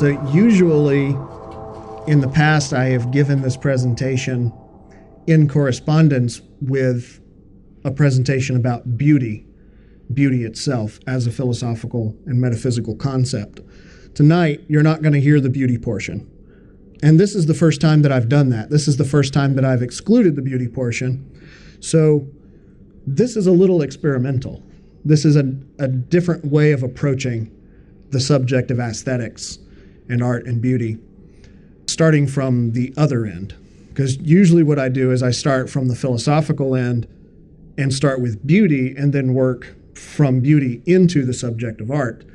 So usually in the past, I have given this presentation in correspondence with a presentation about beauty itself as a philosophical and metaphysical concept. Tonight, you're not going to hear the beauty portion. And this is the first time that I've done that. This is the first time that I've excluded the beauty portion. So this is a little experimental. This is a different way of approaching the subject of aesthetics and art and beauty, starting from the other end. Because usually what I do is I start from the philosophical end and start with beauty and then work from beauty into the subject of art.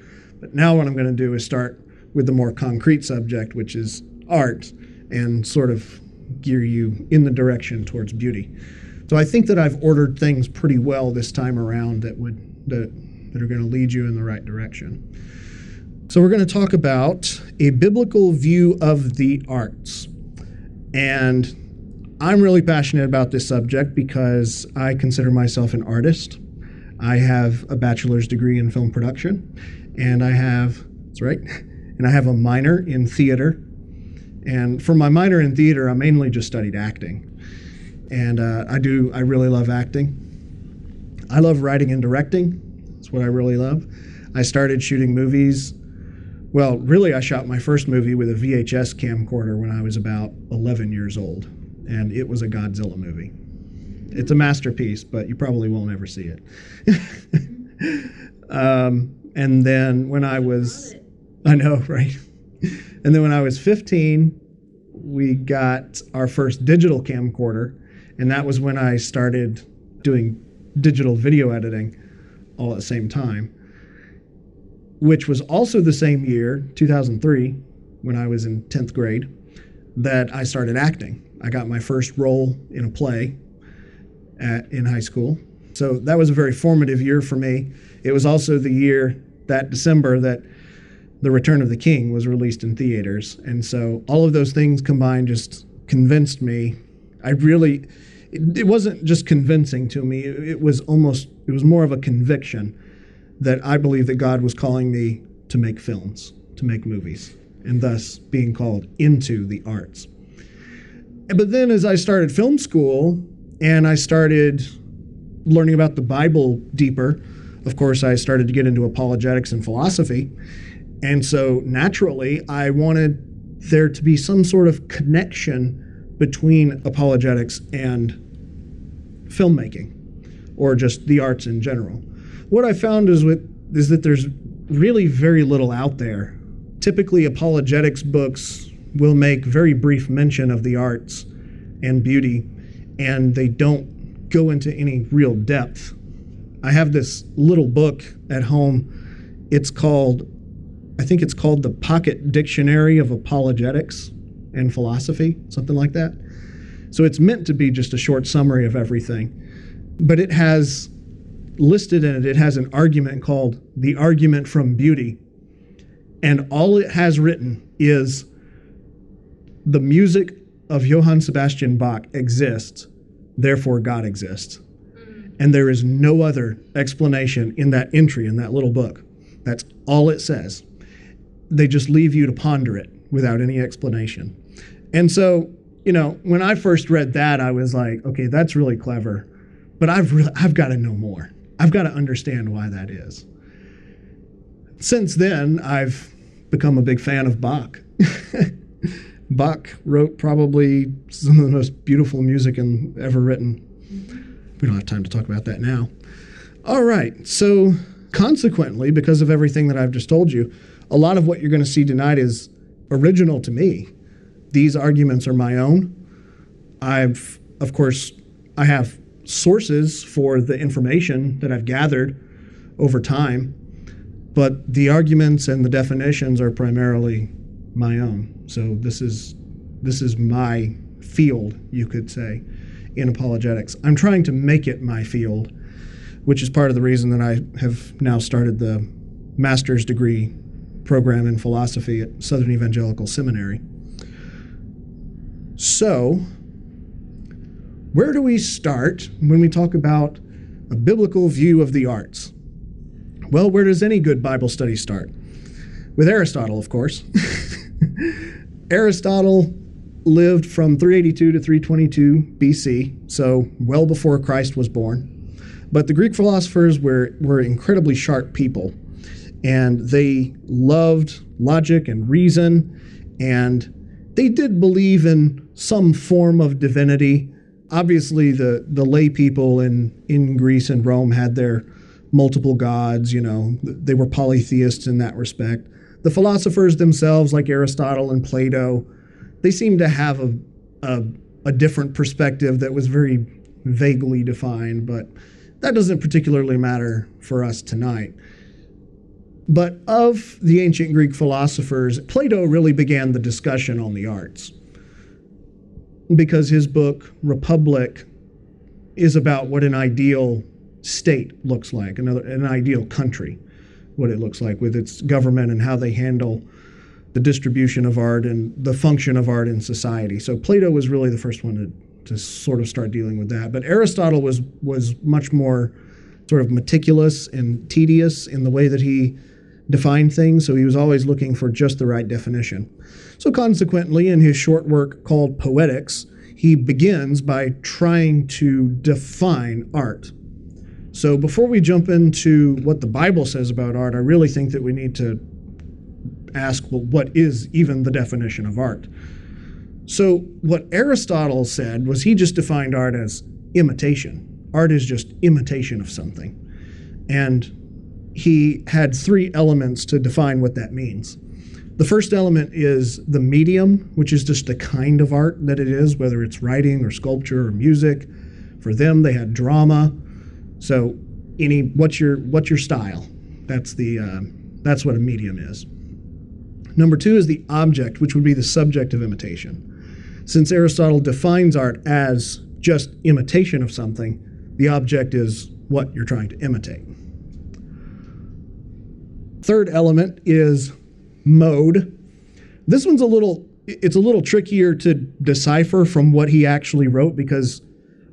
But now what I'm going to do is start with the more concrete subject, which is art, and sort of gear you in the direction towards beauty. So I think that I've ordered things pretty well this time around that are going to lead you in the right direction. So we're going to talk about a biblical view of the arts. And I'm really passionate about this subject because I consider myself an artist. I have a bachelor's degree in film production, and I have a minor in theater. And for my minor in theater, I mainly just studied acting. And I really love acting. I love writing and directing. That's what I really love. I started shooting movies. Well, really, I shot my first movie with a VHS camcorder when I was about 11 years old. And it was a Godzilla movie. It's a masterpiece, but you probably won't ever see it. And then when I was, I know, right? And then when I was 15, we got our first digital camcorder, and that was when I started doing digital video editing all at the same time, which was also the same year, 2003, when I was in 10th grade, that I started acting. I got my first role in a play in high school. So that was a very formative year for me. It was also the year, that December, that The Return of the King was released in theaters. And so all of those things combined just convinced me. It wasn't just convincing to me. It was more of a conviction that I believe that God was calling me to make films, to make movies, and thus being called into the arts. But then as I started film school and I started learning about the Bible deeper, of course, I started to get into apologetics and philosophy. And so naturally, I wanted there to be some sort of connection between apologetics and filmmaking, or just the arts in general. What I found is that there's really very little out there. Typically, apologetics books will make very brief mention of the arts and beauty, and they don't go into any real depth. I have this little book at home. I think it's called the Pocket Dictionary of Apologetics and Philosophy, something like that. So it's meant to be just a short summary of everything. But it has listed in it has an argument called The Argument from Beauty. And all it has written is the music of Johann Sebastian Bach exists, therefore God exists. And there is no other explanation in that entry, in that little book. That's all it says. They just leave you to ponder it without any explanation. And so, when I first read that, I was like, okay, that's really clever, but I've got to know more. I've got to understand why that is. Since then, I've become a big fan of Bach. Bach wrote probably some of the most beautiful music ever written. We don't have time to talk about that now. All right, so consequently, because of everything that I've just told you, a lot of what you're going to see tonight is original to me. These arguments are my own. I have sources for the information that I've gathered over time, but the arguments and the definitions are primarily my own. So this is my field, you could say, in apologetics. I'm trying to make it my field, which is part of the reason that I have now started the master's degree program in philosophy at Southern Evangelical Seminary. So, where do we start when we talk about a biblical view of the arts? Well, where does any good Bible study start? With Aristotle, of course. Aristotle lived from 382 to 322 BC, so well before Christ was born. But the Greek philosophers were incredibly sharp people, and they loved logic and reason, and they did believe in some form of divinity. Obviously, the lay people in Greece and Rome had their multiple gods, they were polytheists in that respect. The philosophers themselves, like Aristotle and Plato, they seemed to have a different perspective that was very vaguely defined, but that doesn't particularly matter for us tonight. But of the ancient Greek philosophers, Plato really began the discussion on the arts, because his book, Republic, is about what an ideal state looks like, an ideal country, what it looks like with its government and how they handle the distribution of art and the function of art in society. So Plato was really the first one to sort of start dealing with that. But Aristotle was much more sort of meticulous and tedious in the way that he defined things, so he was always looking for just the right definition. So consequently, in his short work called Poetics, he begins by trying to define art. So before we jump into what the Bible says about art, I really think that we need to ask, well, what is even the definition of art? So what Aristotle said was he just defined art as imitation. Art is just imitation of something. And he had three elements to define what that means. The first element is the medium, which is just the kind of art that it is, whether it's writing or sculpture or music. For them, they had drama. So what's your style? That's what a medium is. Number two is the object, which would be the subject of imitation. Since Aristotle defines art as just imitation of something, the object is what you're trying to imitate. Third element is mode. This one's a little trickier to decipher from what he actually wrote, because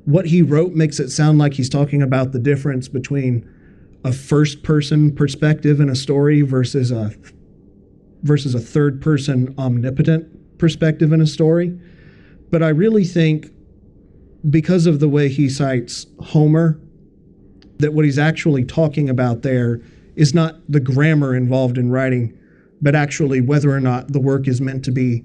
what he wrote makes it sound like he's talking about the difference between a first-person perspective in a story versus a third-person omnipotent perspective in a story. But I really think, because of the way he cites Homer, that what he's actually talking about there is not the grammar involved in writing, but actually whether or not the work is meant to be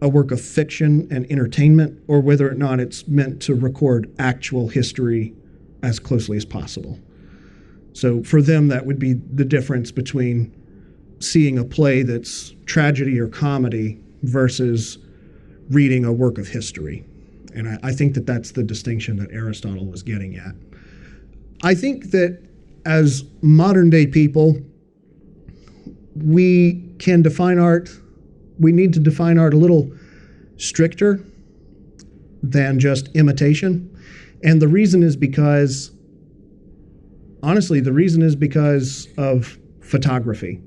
a work of fiction and entertainment, or whether or not it's meant to record actual history as closely as possible. So for them, that would be the difference between seeing a play that's tragedy or comedy versus reading a work of history. And I think that that's the distinction that Aristotle was getting at. I think that as modern day people, we can define art, we need to define art a little stricter than just imitation. And the reason is because, honestly, of photography.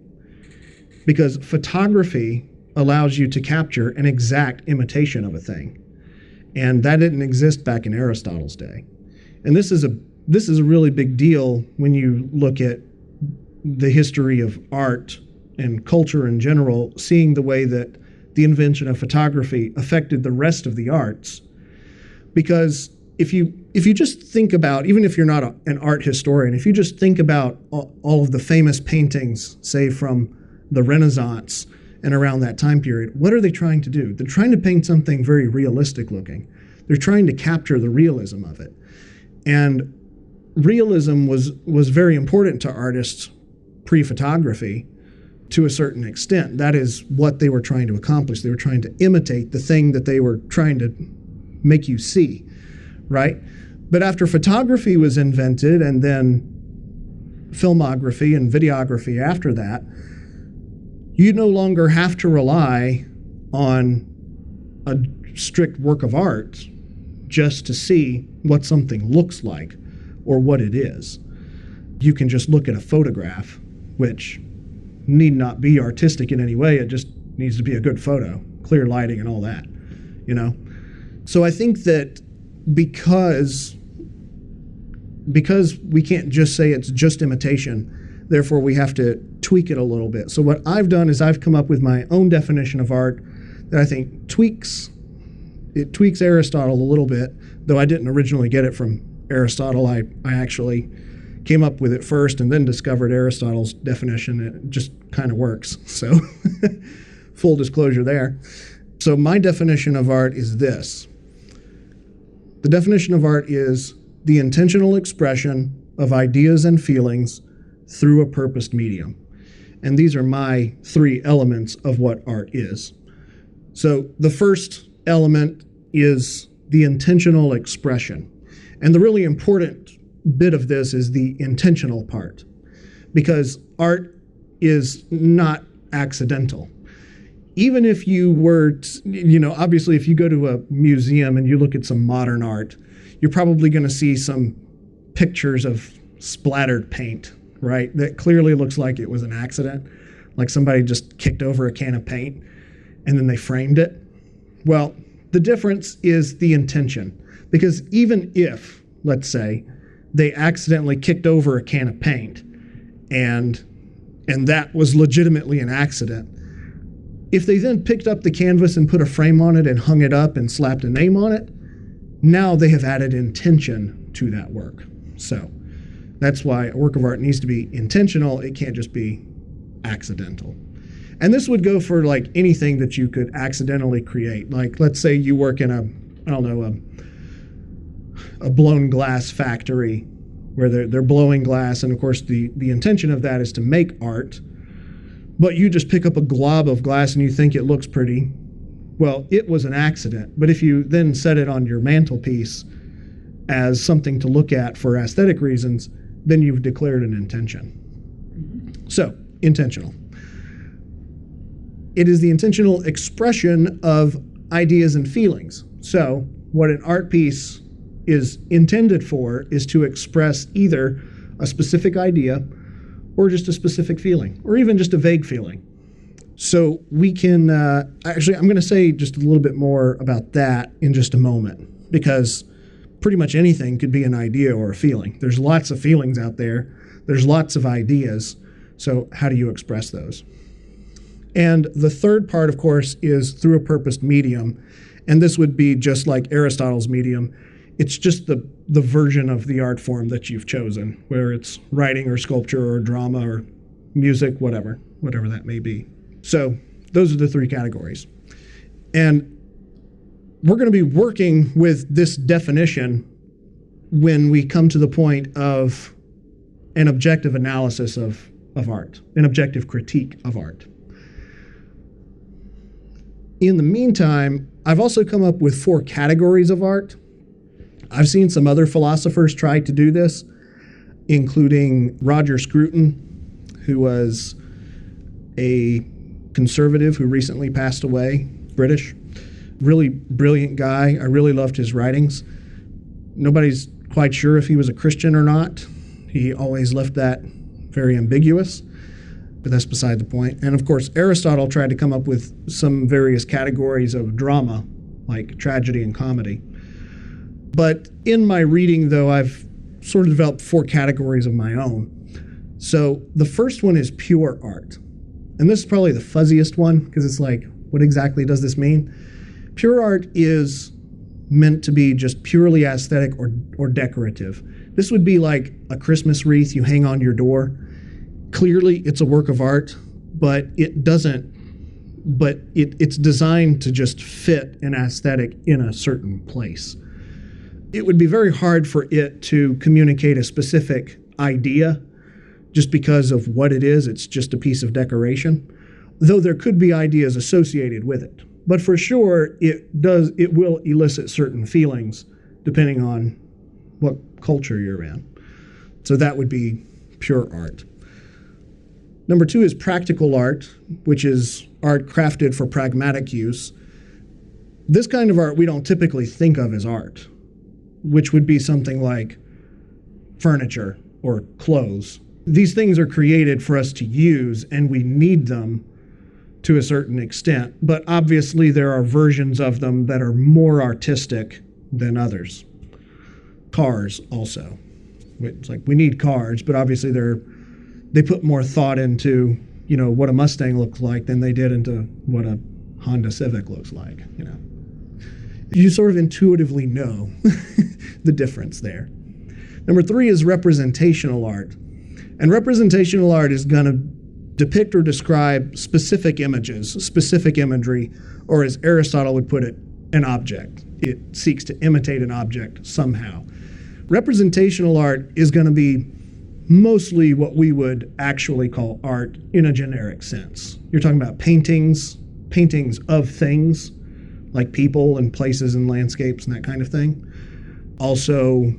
Because photography allows you to capture an exact imitation of a thing. And that didn't exist back in Aristotle's day. And this is a really big deal when you look at the history of art and culture in general, seeing the way that the invention of photography affected the rest of the arts. Because if you just think about, even if you're not an art historian, if you just think about all of the famous paintings, say from the Renaissance and around that time period, what are they trying to do? They're trying to paint something very realistic looking. They're trying to capture the realism of it. And realism was very important to artists pre-photography to a certain extent. That is what they were trying to accomplish. They were trying to imitate the thing that they were trying to make you see, right? But after photography was invented, and then filmography and videography after that, you no longer have to rely on a strict work of art just to see what something looks like or what it is. You can just look at a photograph, which need not be artistic in any way. It just needs to be a good photo, clear lighting and all that, So I think that because we can't just say it's just imitation, therefore we have to tweak it a little bit. So what I've done is I've come up with my own definition of art that I think tweaks Aristotle a little bit, though I didn't originally get it from Aristotle. I actually came up with it first and then discovered Aristotle's definition. It just kind of works. So full disclosure there. So my definition of art is this. The definition of art is the intentional expression of ideas and feelings through a purposed medium. And these are my 3 elements of what art is. So the first element is the intentional expression. And the really important bit of this is the intentional part, because art is not accidental. Even if you were, obviously if you go to a museum and you look at some modern art, you're probably going to see some pictures of splattered paint, right? That clearly looks like it was an accident, like somebody just kicked over a can of paint and then they framed it. Well, the difference is the intention, because even if, let's say, they accidentally kicked over a can of paint and that was legitimately an accident, if they then picked up the canvas and put a frame on it and hung it up and slapped a name on it, now they have added intention to that work. So that's why a work of art needs to be intentional. It can't just be accidental. And this would go for like anything that you could accidentally create. Like, let's say you work in a blown glass factory where they're blowing glass, and of course the intention of that is to make art, but you just pick up a glob of glass and you think it looks pretty. Well, it was an accident. But if you then set it on your mantelpiece as something to look at for aesthetic reasons, then you've declared an intention. So, intentional. It is the intentional expression of ideas and feelings. So, what an art piece is intended for is to express either a specific idea or just a specific feeling, or even just a vague feeling. So we can, actually, I'm going to say just a little bit more about that in just a moment, because pretty much anything could be an idea or a feeling. There's lots of feelings out there. There's lots of ideas. So how do you express those? And the third part, of course, is through a purposed medium. And this would be just like Aristotle's medium. It's just the version of the art form that you've chosen, whether it's writing or sculpture or drama or music, whatever that may be. So those are the 3 categories. And we're going to be working with this definition when we come to the point of an objective analysis of art, an objective critique of art. In the meantime, I've also come up with 4 categories of art. I've seen some other philosophers try to do this, including Roger Scruton, who was a conservative who recently passed away, British. Really brilliant guy. I really loved his writings. Nobody's quite sure if he was a Christian or not. He always left that very ambiguous, but that's beside the point. And of course, Aristotle tried to come up with some various categories of drama, like tragedy and comedy. But in my reading, though, I've sort of developed 4 categories of my own. So the first one is pure art. And this is probably the fuzziest one, because it's like, what exactly does this mean? Pure art is meant to be just purely aesthetic or decorative. This would be like a Christmas wreath you hang on your door. Clearly, it's a work of art, but it's designed to just fit an aesthetic in a certain place. It would be very hard for it to communicate a specific idea just because of what it is. It's just a piece of decoration, though there could be ideas associated with it. But for sure, it will elicit certain feelings depending on what culture you're in. So that would be pure art. Number 2 is practical art, which is art crafted for pragmatic use. This kind of art we don't typically think of as art, which would be something like furniture or clothes. These things are created for us to use, and we need them to a certain extent. But obviously, there are versions of them that are more artistic than others. Cars also. It's like we need cars, but obviously there are they put more thought into, what a Mustang looks like than they did into what a Honda Civic looks like, You sort of intuitively know the difference there. Number 3 is representational art. And representational art is going to depict or describe specific images, specific imagery, or as Aristotle would put it, an object. It seeks to imitate an object somehow. Representational art is going to be mostly what we would actually call art in a generic sense. You're talking about paintings of things, like people and places and landscapes and that kind of thing. Also,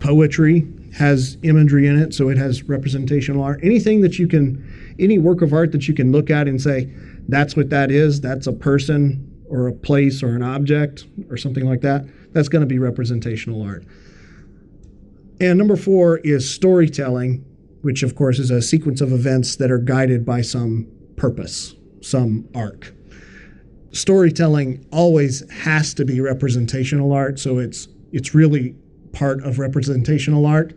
poetry has imagery in it, so it has representational art. Any work of art that you can look at and say, that's what that is, that's a person or a place or an object or something like that, that's going to be representational art. And number 4 is storytelling, which of course is a sequence of events that are guided by some purpose, some arc. Storytelling always has to be representational art, so it's really part of representational art.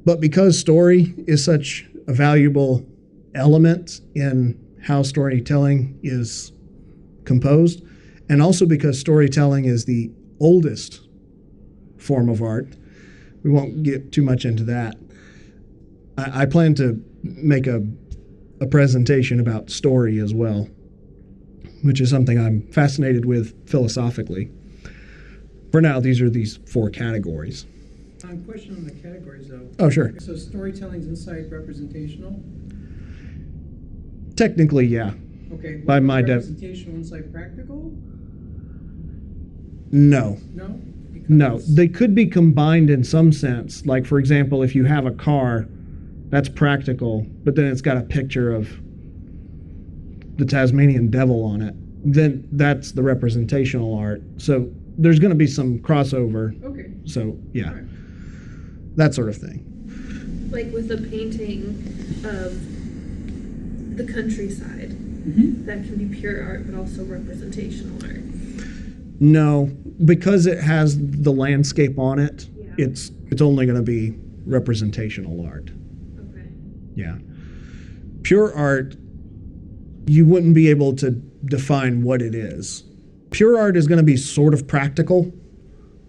But because story is such a valuable element in how storytelling is composed, and also because storytelling is the oldest form of art, we won't get too much into that. I plan to make a presentation about story as well, which is something I'm fascinated with philosophically. For now, these are these 4 categories. Question on the categories, though. Oh, sure. So storytelling's inside representational? Technically, yeah. Okay. By my representational inside practical? No. No? No. They could be combined in some sense. Like, for example, if you have a car, that's practical, but then it's got a picture of the Tasmanian devil on it, then that's the representational art. So there's going to be some crossover. Okay. So, yeah. Right. That sort of thing. Like with a painting of the countryside, that can be pure art, but also representational art. No, because it has the landscape on it, Yeah. it's only going to be representational art. Okay. Yeah. Pure art, you wouldn't be able to define what it is. Pure art is going to be sort of practical,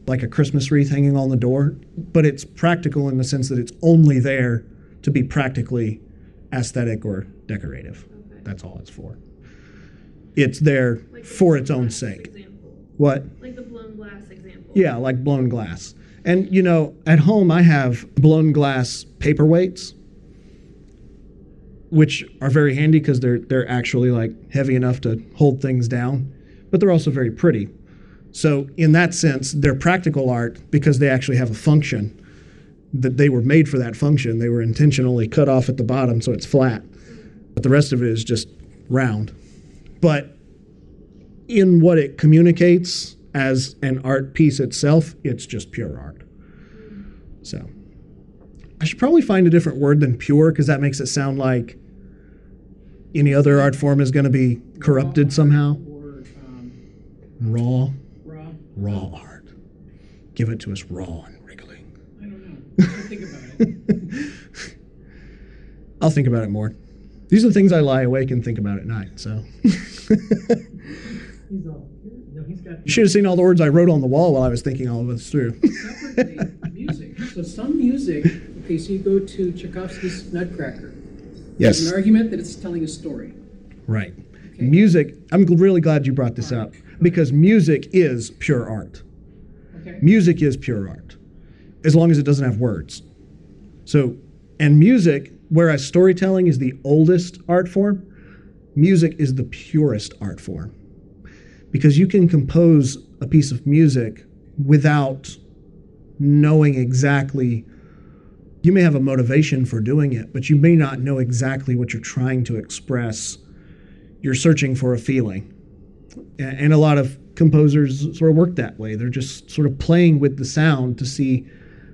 like a Christmas wreath hanging on the door, but it's practical in the sense that it's only there to be practically aesthetic or decorative. Okay. That's all it's for. It's there Like the for blown its own glass sake. example. What? Like the blown glass example. Yeah, like blown glass. And, at home I have blown glass paperweights, which are very handy because they're actually like heavy enough to hold things down, but they're also very pretty. So in that sense, they're practical art because they actually have a function, that they were made for that function. They were intentionally cut off at the bottom so it's flat, but the rest of it is just round. But in what it communicates as an art piece itself, it's just pure art. So I should probably find a different word than pure, because that makes it sound like any other art form is going to be corrupted somehow. Or Raw. raw. Art. Give it to us raw and wriggling. I don't know. I'll think about it. I'll think about it more. These are the things I lie awake and think about at night, so. He's got. You should have seen all the words I wrote on the wall while I was thinking all of this through. Separately, music. So some music, okay, so you go to Tchaikovsky's Nutcracker. Yes. There's an argument that it's telling a story. Right. Okay. Music, I'm really glad you brought this up, because music is pure art. Okay. Music is pure art, as long as it doesn't have words. So, and music, whereas storytelling is the oldest art form, music is the purest art form. Because you can compose a piece of music without knowing exactly, you may have a motivation for doing it, but you may not know exactly what you're trying to express. You're searching for a feeling. And a lot of composers sort of work that way. They're just sort of playing with the sound to see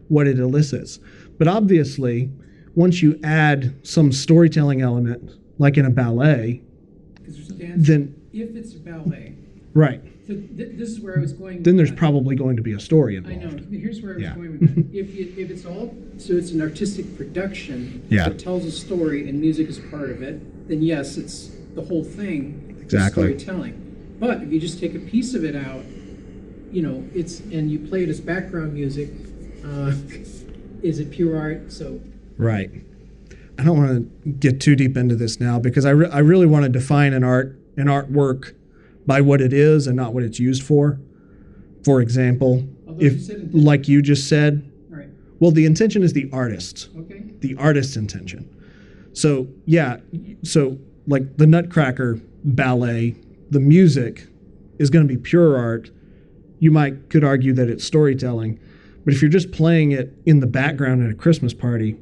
what it elicits. But obviously, once you add some storytelling element, like in a ballet, Because there's a dance. then... If it's a ballet, Right. So this is where I was going. then with there's that. probably going to be a story I involved. know. Here's where I was Yeah. going with that. If it's all, so it's an artistic production Yeah. that tells a story and music is part of it, then yes, it's the whole thing. Exactly. Storytelling. But if you just take a piece of it out, and you play it as background music, is it pure art? So Right. I don't want to get too deep into this now because I really want to define an artwork by what it is and not what it's used for. For example, Although you said intention. like you just said, all right, well, the intention is the artist, okay, the artist's intention. So yeah, so like the Nutcracker ballet, the music is going to be pure art. You could argue that it's storytelling, but if you're just playing it in the background at a Christmas party,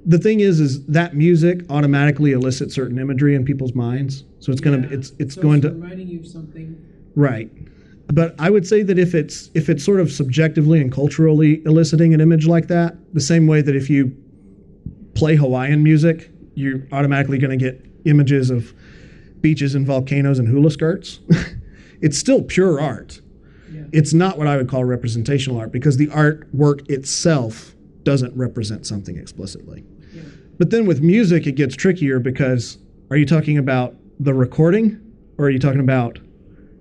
the thing is that music automatically elicits certain imagery in people's minds. So it's going to it's so going it's to reminding you of something. right. But I would say that if it's sort of subjectively and culturally eliciting an image like that, the same way that if you play Hawaiian music, you're automatically going to get images of beaches and volcanoes and hula skirts. It's still pure art. Yeah. It's not what I would call representational art because the artwork itself doesn't represent something explicitly. Yeah. But then with music, it gets trickier because are you talking about the recording or are you talking about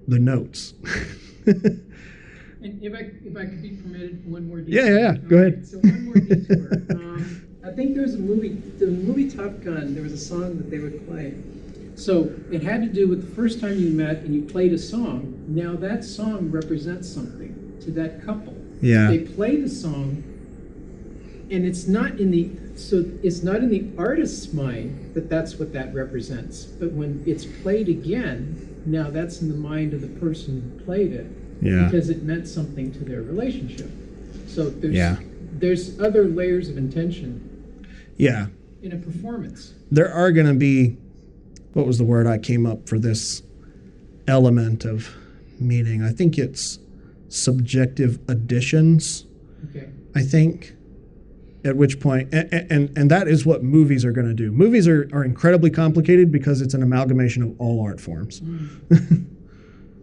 the notes? And if I could be permitted one more detour. Yeah. Go ahead. So one more detour. I think there was the movie Top Gun, there was a song that they would play. So it had to do with the first time you met and you played a song. Now that song represents something to that couple. Yeah. They play the song, and it's not in the artist's mind that that's what that represents. But when it's played again, now that's in the mind of the person who played it. Yeah. Because it meant something to their relationship. So Yeah. there's other layers of intention Yeah. in a performance. There are going to be, what was the word I came up for this element of meaning? I think it's subjective additions, Okay. I think. At which point, and that is what movies are going to do. Movies are incredibly complicated because it's an amalgamation of all art forms.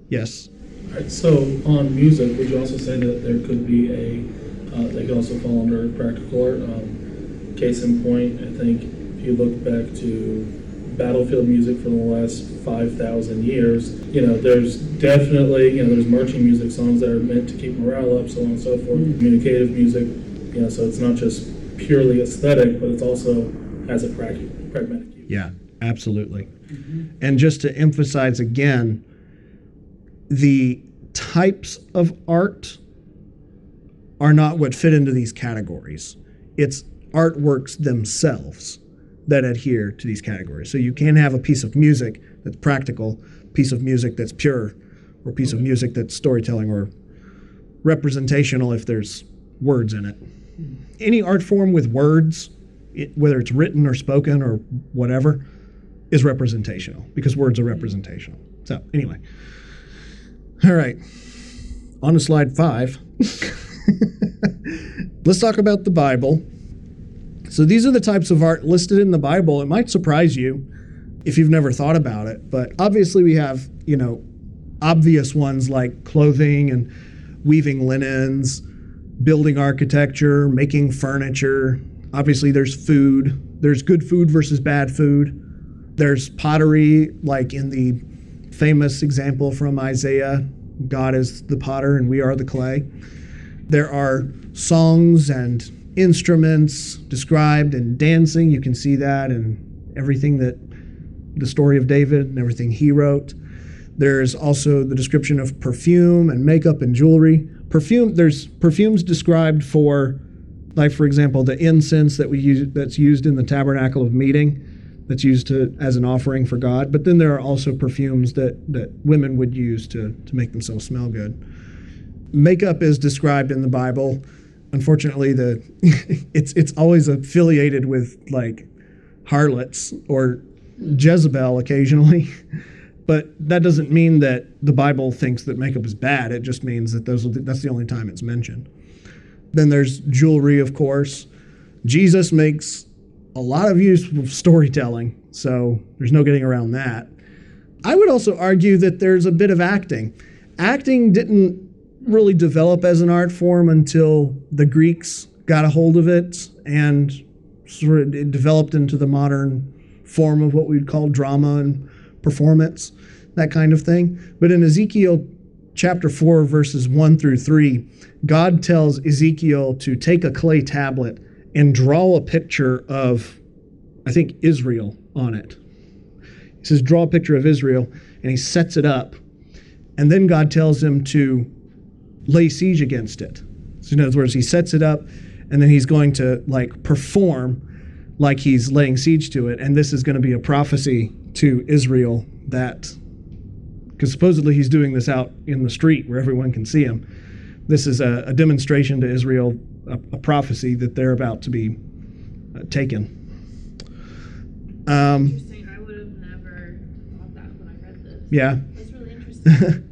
Yes. All right, so on music, would you also say that there could be they could also fall under practical art? Case in point, I think if you look back to battlefield music for the last 5,000 years, there's definitely, there's marching music songs that are meant to keep morale up, so on and so forth. Communicative music, so it's not just purely aesthetic, but it's also has a pragmatic use. Yeah, absolutely. And just to emphasize again, the types of art are not what fit into these categories. It's artworks themselves that adhere to these categories. So you can have a piece of music that's practical, piece of music that's pure, or a piece of music that's storytelling or representational if there's words in it. Any art form with words, whether it's written or spoken or whatever, is representational because words are representational. So anyway. All right, on to slide 5. Let's talk about the Bible. So these are the types of art listed in the Bible. It might surprise you if you've never thought about it, but obviously we have, obvious ones like clothing and weaving linens, building architecture, making furniture. Obviously there's food. There's good food versus bad food. There's pottery, like in the famous example from Isaiah, God is the potter and we are the clay. There are songs and instruments described and dancing. You can see that in everything that the story of David and everything he wrote. There's also the description of perfume and makeup and jewelry. There's perfumes described for, like for example, the incense that's used in the tabernacle of meeting, that's used as an offering for God. But then there are also perfumes that women would use to make themselves smell good. Makeup is described in the Bible. Unfortunately, it's always affiliated with like harlots or Jezebel occasionally. But that doesn't mean that the Bible thinks that makeup is bad. It just means that that's the only time it's mentioned. Then there's jewelry, of course. Jesus makes a lot of use of storytelling, so there's no getting around that. I would also argue that there's a bit of acting. Acting didn't really develop as an art form until the Greeks got a hold of it, and sort of it developed into the modern form of what we'd call drama and performance, that kind of thing. But in Ezekiel chapter 4, verses 1 through 3, God tells Ezekiel to take a clay tablet and draw a picture of, I think, Israel on it. He says, draw a picture of Israel, and he sets it up. And then God tells him to lay siege against it. So in other words, he sets it up, and then he's going to perform like he's laying siege to it. And this is going to be a prophecy to Israel that, because supposedly he's doing this out in the street where everyone can see him. This is a demonstration to Israel, a prophecy that they're about to be taken. Interesting. I would have never thought that when I read this. Yeah. That's really interesting.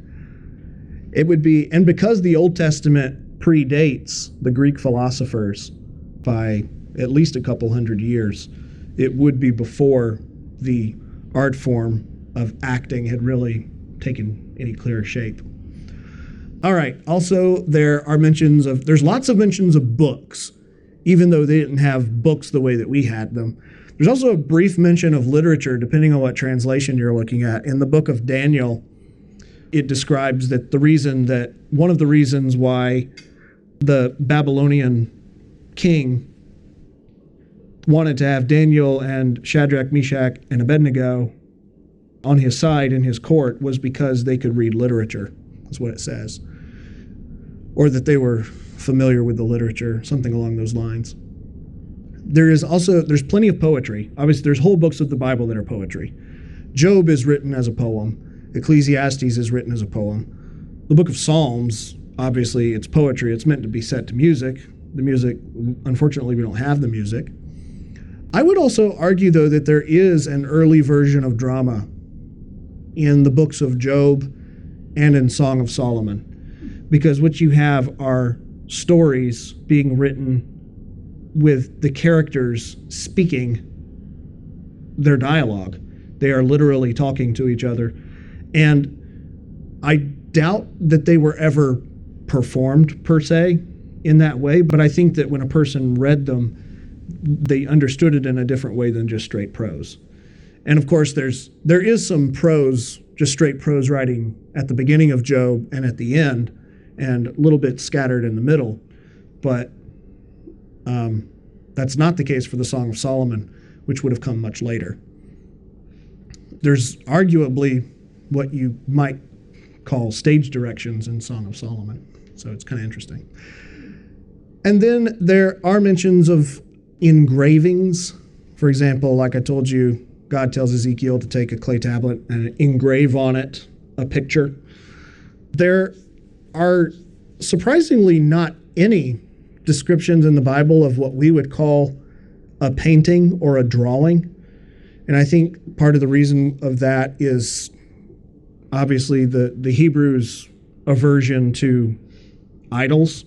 It would be, and because the Old Testament predates the Greek philosophers by at least a couple hundred years, it would be before the art form of acting had really taken any clearer shape. All right. Also, there's lots of mentions of books, even though they didn't have books the way that we had them. There's also a brief mention of literature, depending on what translation you're looking at. In the book of Daniel, it describes that one of the reasons why the Babylonian king wanted to have Daniel and Shadrach, Meshach, and Abednego on his side in his court was because they could read literature, is what it says. Or that they were familiar with the literature, something along those lines. There's plenty of poetry. Obviously, there's whole books of the Bible that are poetry. Job is written as a poem. Ecclesiastes is written as a poem. The book of Psalms, obviously, it's poetry. It's meant to be set to music. The music, unfortunately, we don't have the music. I would also argue, though, that there is an early version of drama in the books of Job and in Song of Solomon, because what you have are stories being written with the characters speaking their dialogue. They are literally talking to each other. And I doubt that they were ever performed per se in that way, but I think that when a person read them, they understood it in a different way than just straight prose. And of course, there is some prose, just straight prose writing at the beginning of Job and at the end, and a little bit scattered in the middle. But that's not the case for the Song of Solomon, which would have come much later. There's arguably what you might call stage directions in Song of Solomon. So it's kind of interesting. And then there are mentions of engravings. For example, like I told you, God tells Ezekiel to take a clay tablet and engrave on it a picture. There are surprisingly not any descriptions in the Bible of what we would call a painting or a drawing. And I think part of the reason of that is obviously the Hebrews' aversion to idols.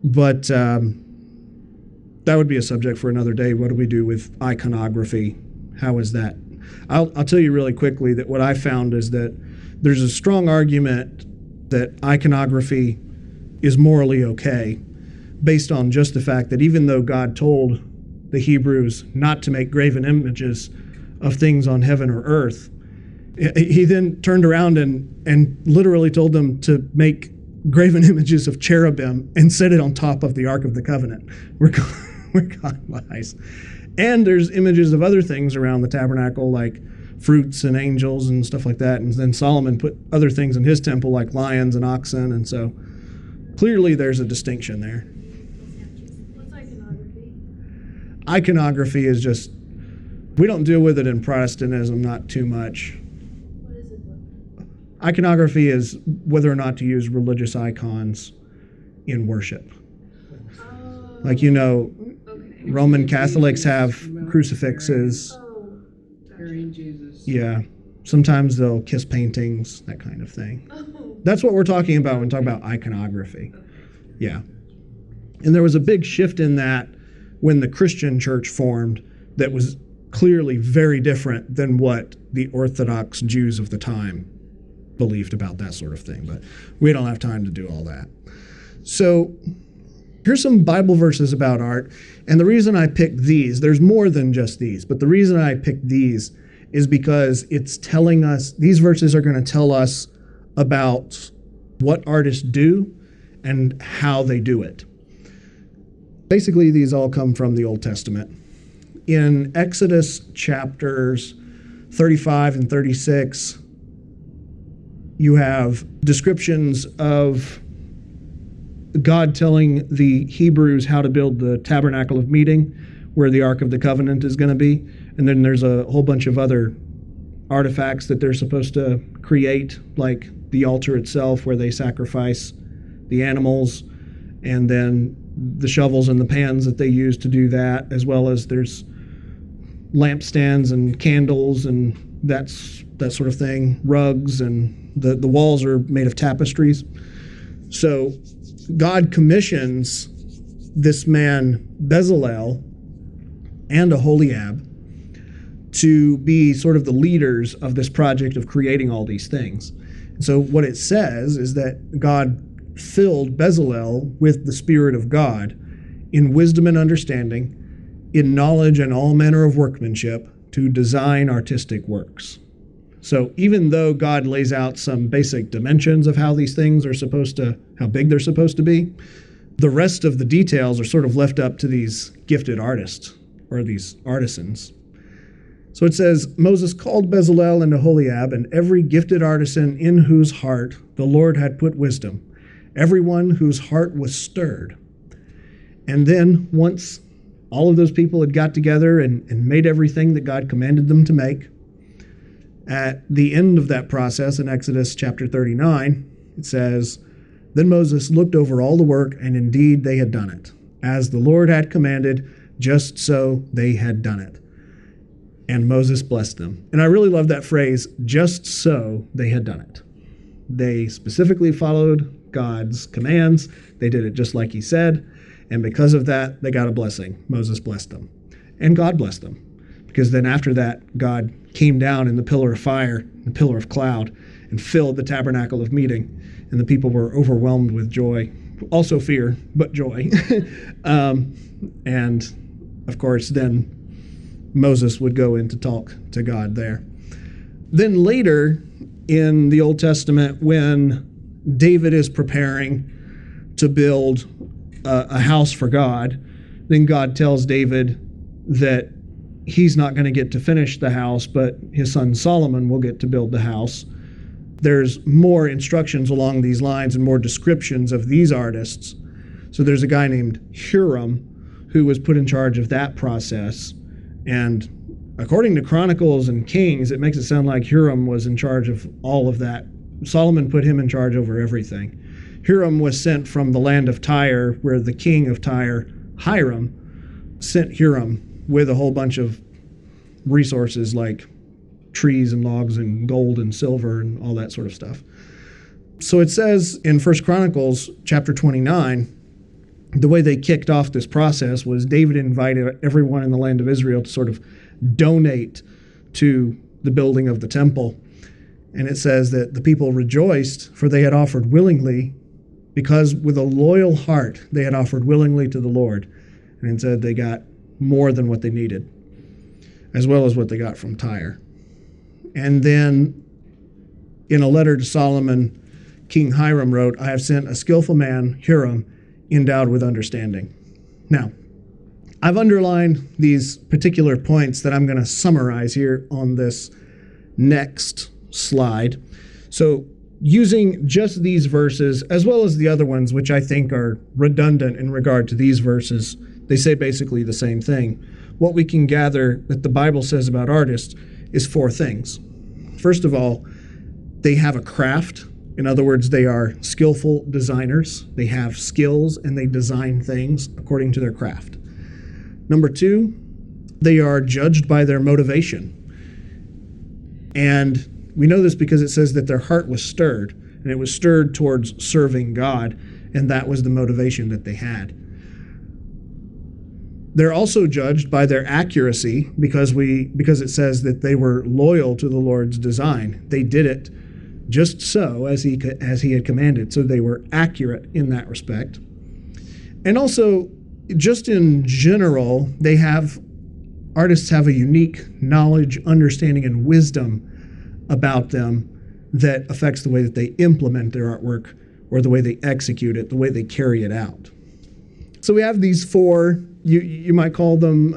But that would be a subject for another day. What do we do with iconography? How is that? I'll tell you really quickly that what I found is that there's a strong argument that iconography is morally okay, based on just the fact that even though God told the Hebrews not to make graven images of things on heaven or earth, he then turned around and literally told them to make graven images of cherubim and set it on top of the Ark of the Covenant, where God lies. And there's images of other things around the tabernacle, like fruits and angels and stuff like that. And then Solomon put other things in his temple, like lions and oxen. And so clearly there's a distinction there. What's iconography? Iconography is just, we don't deal with it in Protestantism, not too much. What is it? Iconography is whether or not to use religious icons in worship. Oh. Like, you know, Okay. Roman Catholics have crucifixes. Oh. Carrying Jesus. Yeah. Sometimes they'll kiss paintings, that kind of thing. Oh. That's what we're talking about when we talk about iconography. Yeah. And there was a big shift in that when the Christian church formed that was clearly very different than what the Orthodox Jews of the time believed about that sort of thing. But we don't have time to do all that. So here's some Bible verses about art. And the reason I picked these, there's more than just these, but the reason I picked these is because it's telling us, these verses are going to tell us about what artists do and how they do it. Basically, these all come from the Old Testament. In Exodus chapters 35 and 36, you have descriptions of God telling the Hebrews how to build the tabernacle of meeting, where the Ark of the Covenant is going to be. And then there's a whole bunch of other artifacts that they're supposed to create, like the altar itself, where they sacrifice the animals, and then the shovels and the pans that they use to do that, as well as there's lampstands and candles and that sort of thing, rugs, and the walls are made of tapestries. So God commissions this man Bezalel and Aholiab to be sort of the leaders of this project of creating all these things. So what it says is that God filled Bezalel with the Spirit of God in wisdom and understanding, in knowledge and all manner of workmanship, to design artistic works. So even though God lays out some basic dimensions of how these things are supposed to, how big they're supposed to be, the rest of the details are sort of left up to these gifted artists, or these artisans. So it says, Moses called Bezalel and Aholiab and every gifted artisan in whose heart the Lord had put wisdom, everyone whose heart was stirred. And then once all of those people had got together and made everything that God commanded them to make, at the end of that process in Exodus chapter 39, it says, Then Moses looked over all the work, and indeed they had done it. As the Lord had commanded, just so they had done it. And Moses blessed them. And I really love that phrase, just so they had done it. They specifically followed God's commands. They did it just like he said. And because of that, they got a blessing. Moses blessed them. And God blessed them. Because then after that, God came down in the pillar of fire, the pillar of cloud, and filled the tabernacle of meeting. And the people were overwhelmed with joy. Also fear, but joy. And of course, then Moses would go in to talk to God there. Then later in the Old Testament, when David is preparing to build a house for God, then God tells David that he's not going to get to finish the house, but his son Solomon will get to build the house. There's more instructions along these lines and more descriptions of these artists. So there's a guy named Huram who was put in charge of that process. And according to Chronicles and Kings, it makes it sound like Huram was in charge of all of that. Solomon put him in charge over everything. Huram was sent from the land of Tyre, where the king of Tyre, Hiram, sent Huram with a whole bunch of resources like trees and logs and gold and silver and all that sort of stuff. So it says in 1 Chronicles chapter 29, the way they kicked off this process was David invited everyone in the land of Israel to sort of donate to the building of the temple. And it says that the people rejoiced, for they had offered willingly, because with a loyal heart they had offered willingly to the Lord. And it said they got more than what they needed, as well as what they got from Tyre. And then in a letter to Solomon, King Hiram wrote, I have sent a skillful man, Huram, endowed with understanding. Now, I've underlined these particular points that I'm going to summarize here on this next slide. So using just these verses, as well as the other ones, which I think are redundant in regard to these verses, they say basically the same thing. What we can gather that the Bible says about artists is four things. First of all, they have a craft. In other words, they are skillful designers. They have skills and they design things according to their craft. Number two, they are judged by their motivation. And we know this because it says that their heart was stirred, and it was stirred towards serving God, and that was the motivation that they had. They're also judged by their accuracy because it says that they were loyal to the Lord's design. They did it just so as he had commanded. So they were accurate in that respect. And also, just in general, artists have a unique knowledge, understanding, and wisdom about them that affects the way that they implement their artwork or the way they execute it, the way they carry it out. So we have these four, you might call them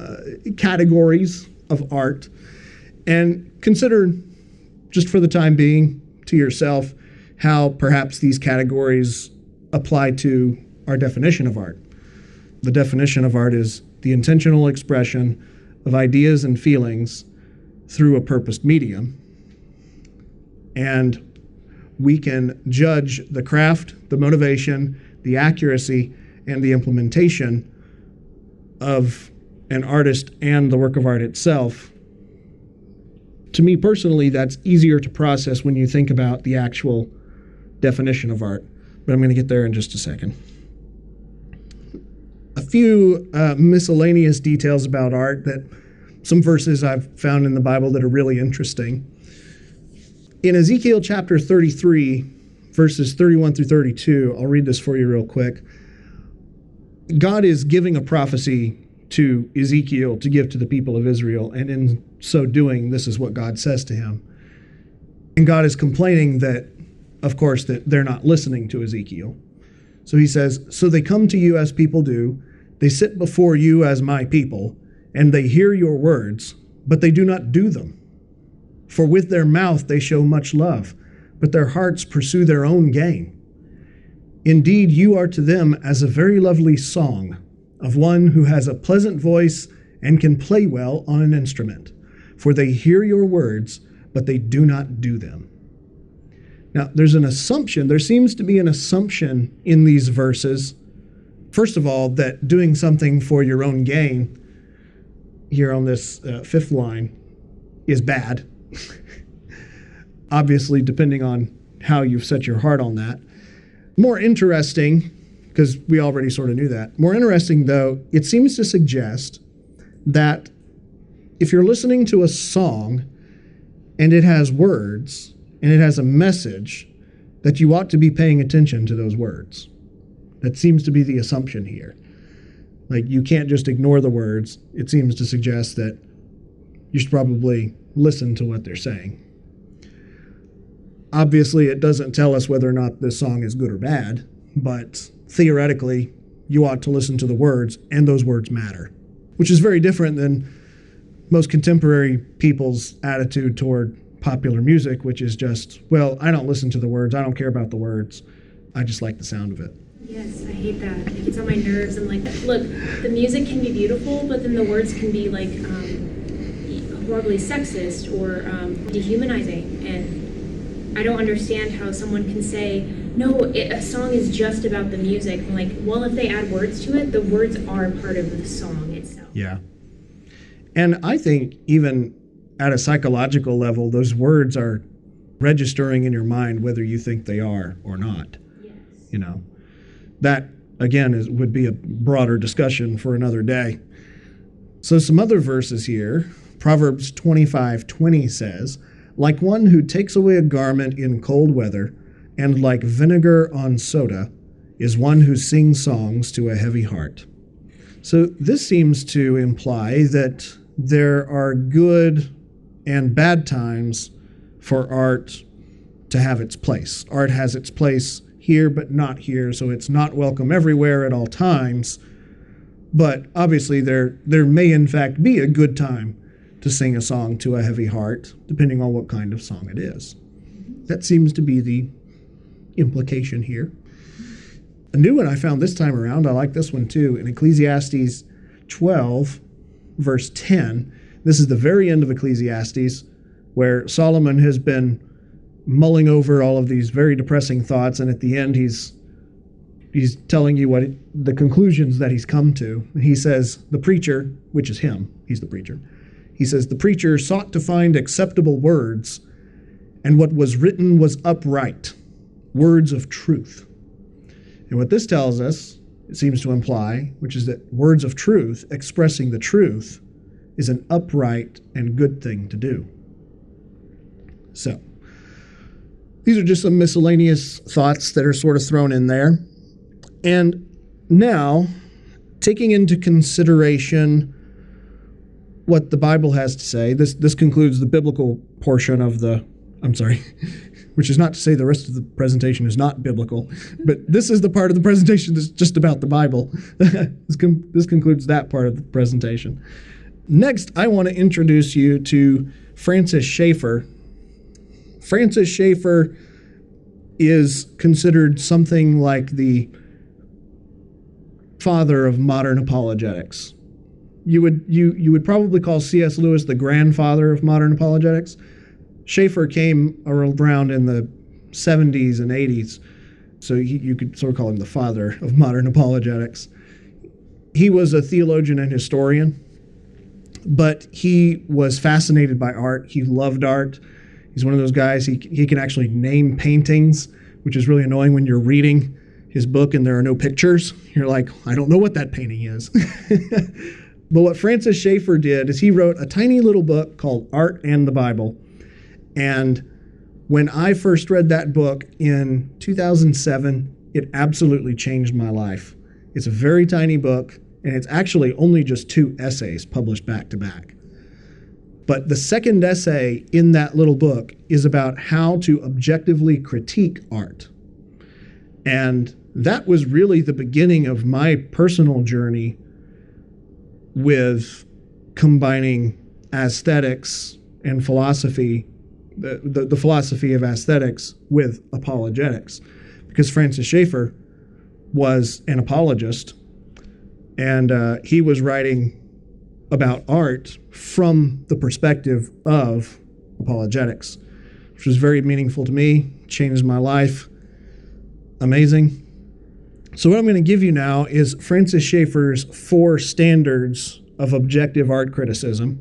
categories of art. And consider, just for the time being, to yourself, how perhaps these categories apply to our definition of art. The definition of art is the intentional expression of ideas and feelings through a purposed medium. And we can judge the craft, the motivation, the accuracy, and the implementation of an artist and the work of art itself. To me personally, that's easier to process when you think about the actual definition of art. But I'm going to get there in just a second. A few miscellaneous details about art, that some verses I've found in the Bible that are really interesting. In Ezekiel chapter 33, verses 31 through 32, I'll read this for you real quick. God is giving a prophecy to Ezekiel to give to the people of Israel, and in so doing, this is what God says to him. And God is complaining that, of course, that they're not listening to Ezekiel. So he says, "So they come to you as people do, they sit before you as my people, and they hear your words, but they do not do them. For with their mouth they show much love, but their hearts pursue their own gain. Indeed, you are to them as a very lovely song of one who has a pleasant voice and can play well on an instrument. For they hear your words, but they do not do them." Now, there seems to be an assumption in these verses, first of all, that doing something for your own gain, here on this fifth line, is bad. Obviously, depending on how you've set your heart on that. More interesting, because we already sort of knew that. More interesting, though, it seems to suggest that if you're listening to a song and it has words and it has a message, that you ought to be paying attention to those words. That seems to be the assumption here. Like, you can't just ignore the words. It seems to suggest that you should probably listen to what they're saying. Obviously, it doesn't tell us whether or not this song is good or bad, but theoretically, you ought to listen to the words, and those words matter, which is very different than most contemporary people's attitude toward popular music, which is just, well, I don't listen to the words, I don't care about the words, I just like the sound of it. Yes, I hate that. It gets on my nerves. And like, look, the music can be beautiful, but then the words can be like horribly sexist or dehumanizing. And I don't understand how someone can say, no, a song is just about the music. I'm like, well, if they add words to it, the words are part of the song itself. Yeah. And I think even at a psychological level, those words are registering in your mind whether you think they are or not. Yes. You know, that, again, would be a broader discussion for another day. So some other verses here. Proverbs 25:20 says, "Like one who takes away a garment in cold weather, and like vinegar on soda, is one who sings songs to a heavy heart." So this seems to imply that there are good and bad times for art to have its place. Art has its place here, but not here, so it's not welcome everywhere at all times. But obviously there may in fact be a good time to sing a song to a heavy heart, depending on what kind of song it is. That seems to be the implication here. A new one I found this time around, I like this one too, in Ecclesiastes 12, verse 10. This is the very end of Ecclesiastes, where Solomon has been mulling over all of these very depressing thoughts, and at the end he's telling you the conclusions that he's come to. He says, the preacher, which is him, he's the preacher, he says, "The preacher sought to find acceptable words, and what was written was upright, words of truth." And what this tells us it seems to imply, which is that words of truth, expressing the truth, is an upright and good thing to do. So, these are just some miscellaneous thoughts that are sort of thrown in there. And now, taking into consideration what the Bible has to say, this concludes the biblical portion of which is not to say the rest of the presentation is not biblical, but this is the part of the presentation that's just about the Bible. This concludes that part of the presentation. Next, I want to introduce you to Francis Schaeffer. Francis Schaeffer is considered something like the father of modern apologetics. You would probably call C.S. Lewis the grandfather of modern apologetics. Schaeffer came around in the 70s and 80s, so you could sort of call him the father of modern apologetics. He was a theologian and historian, but he was fascinated by art. He loved art. He's one of those guys, he can actually name paintings, which is really annoying when you're reading his book and there are no pictures. You're like, I don't know what that painting is. But what Francis Schaeffer did is he wrote a tiny little book called Art and the Bible. And when I first read that book in 2007, it absolutely changed my life. It's a very tiny book, and it's actually only just 2 essays published back to back. But the second essay in that little book is about how to objectively critique art. And that was really the beginning of my personal journey with combining aesthetics and philosophy, the philosophy of aesthetics with apologetics. Because Francis Schaeffer was an apologist, and he was writing about art from the perspective of apologetics, which was very meaningful to me, changed my life. Amazing. So what I'm going to give you now is Francis Schaeffer's 4 standards of objective art criticism.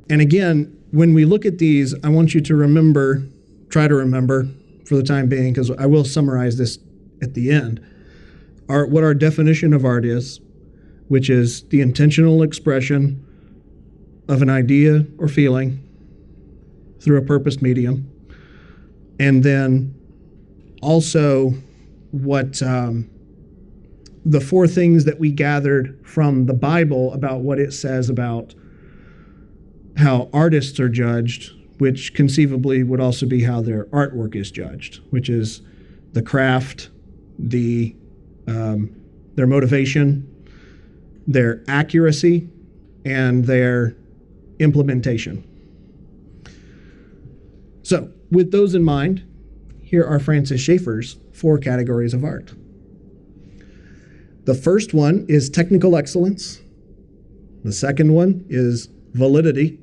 And again, when we look at these, I want you to try to remember for the time being, because I will summarize this at the end, what our definition of art is, which is the intentional expression of an idea or feeling through a purposed medium. And then also what the 4 things that we gathered from the Bible about what it says about how artists are judged, which conceivably would also be how their artwork is judged, which is the craft, their motivation, their accuracy, and their implementation. So, with those in mind, here are Francis Schaeffer's 4 categories of art. The first one is technical excellence. The second one is validity.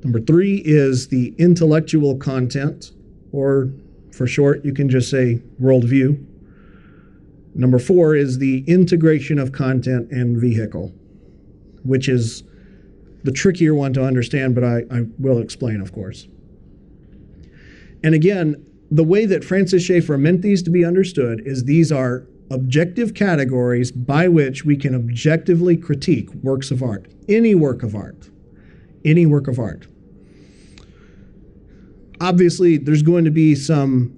Number 3 is the intellectual content, or for short, you can just say worldview. Number 4 is the integration of content and vehicle, which is the trickier one to understand, but I will explain, of course. And again, the way that Francis Schaeffer meant these to be understood is these are objective categories by which we can objectively critique works of art, any work of art, any work of art. Obviously, there's going to be some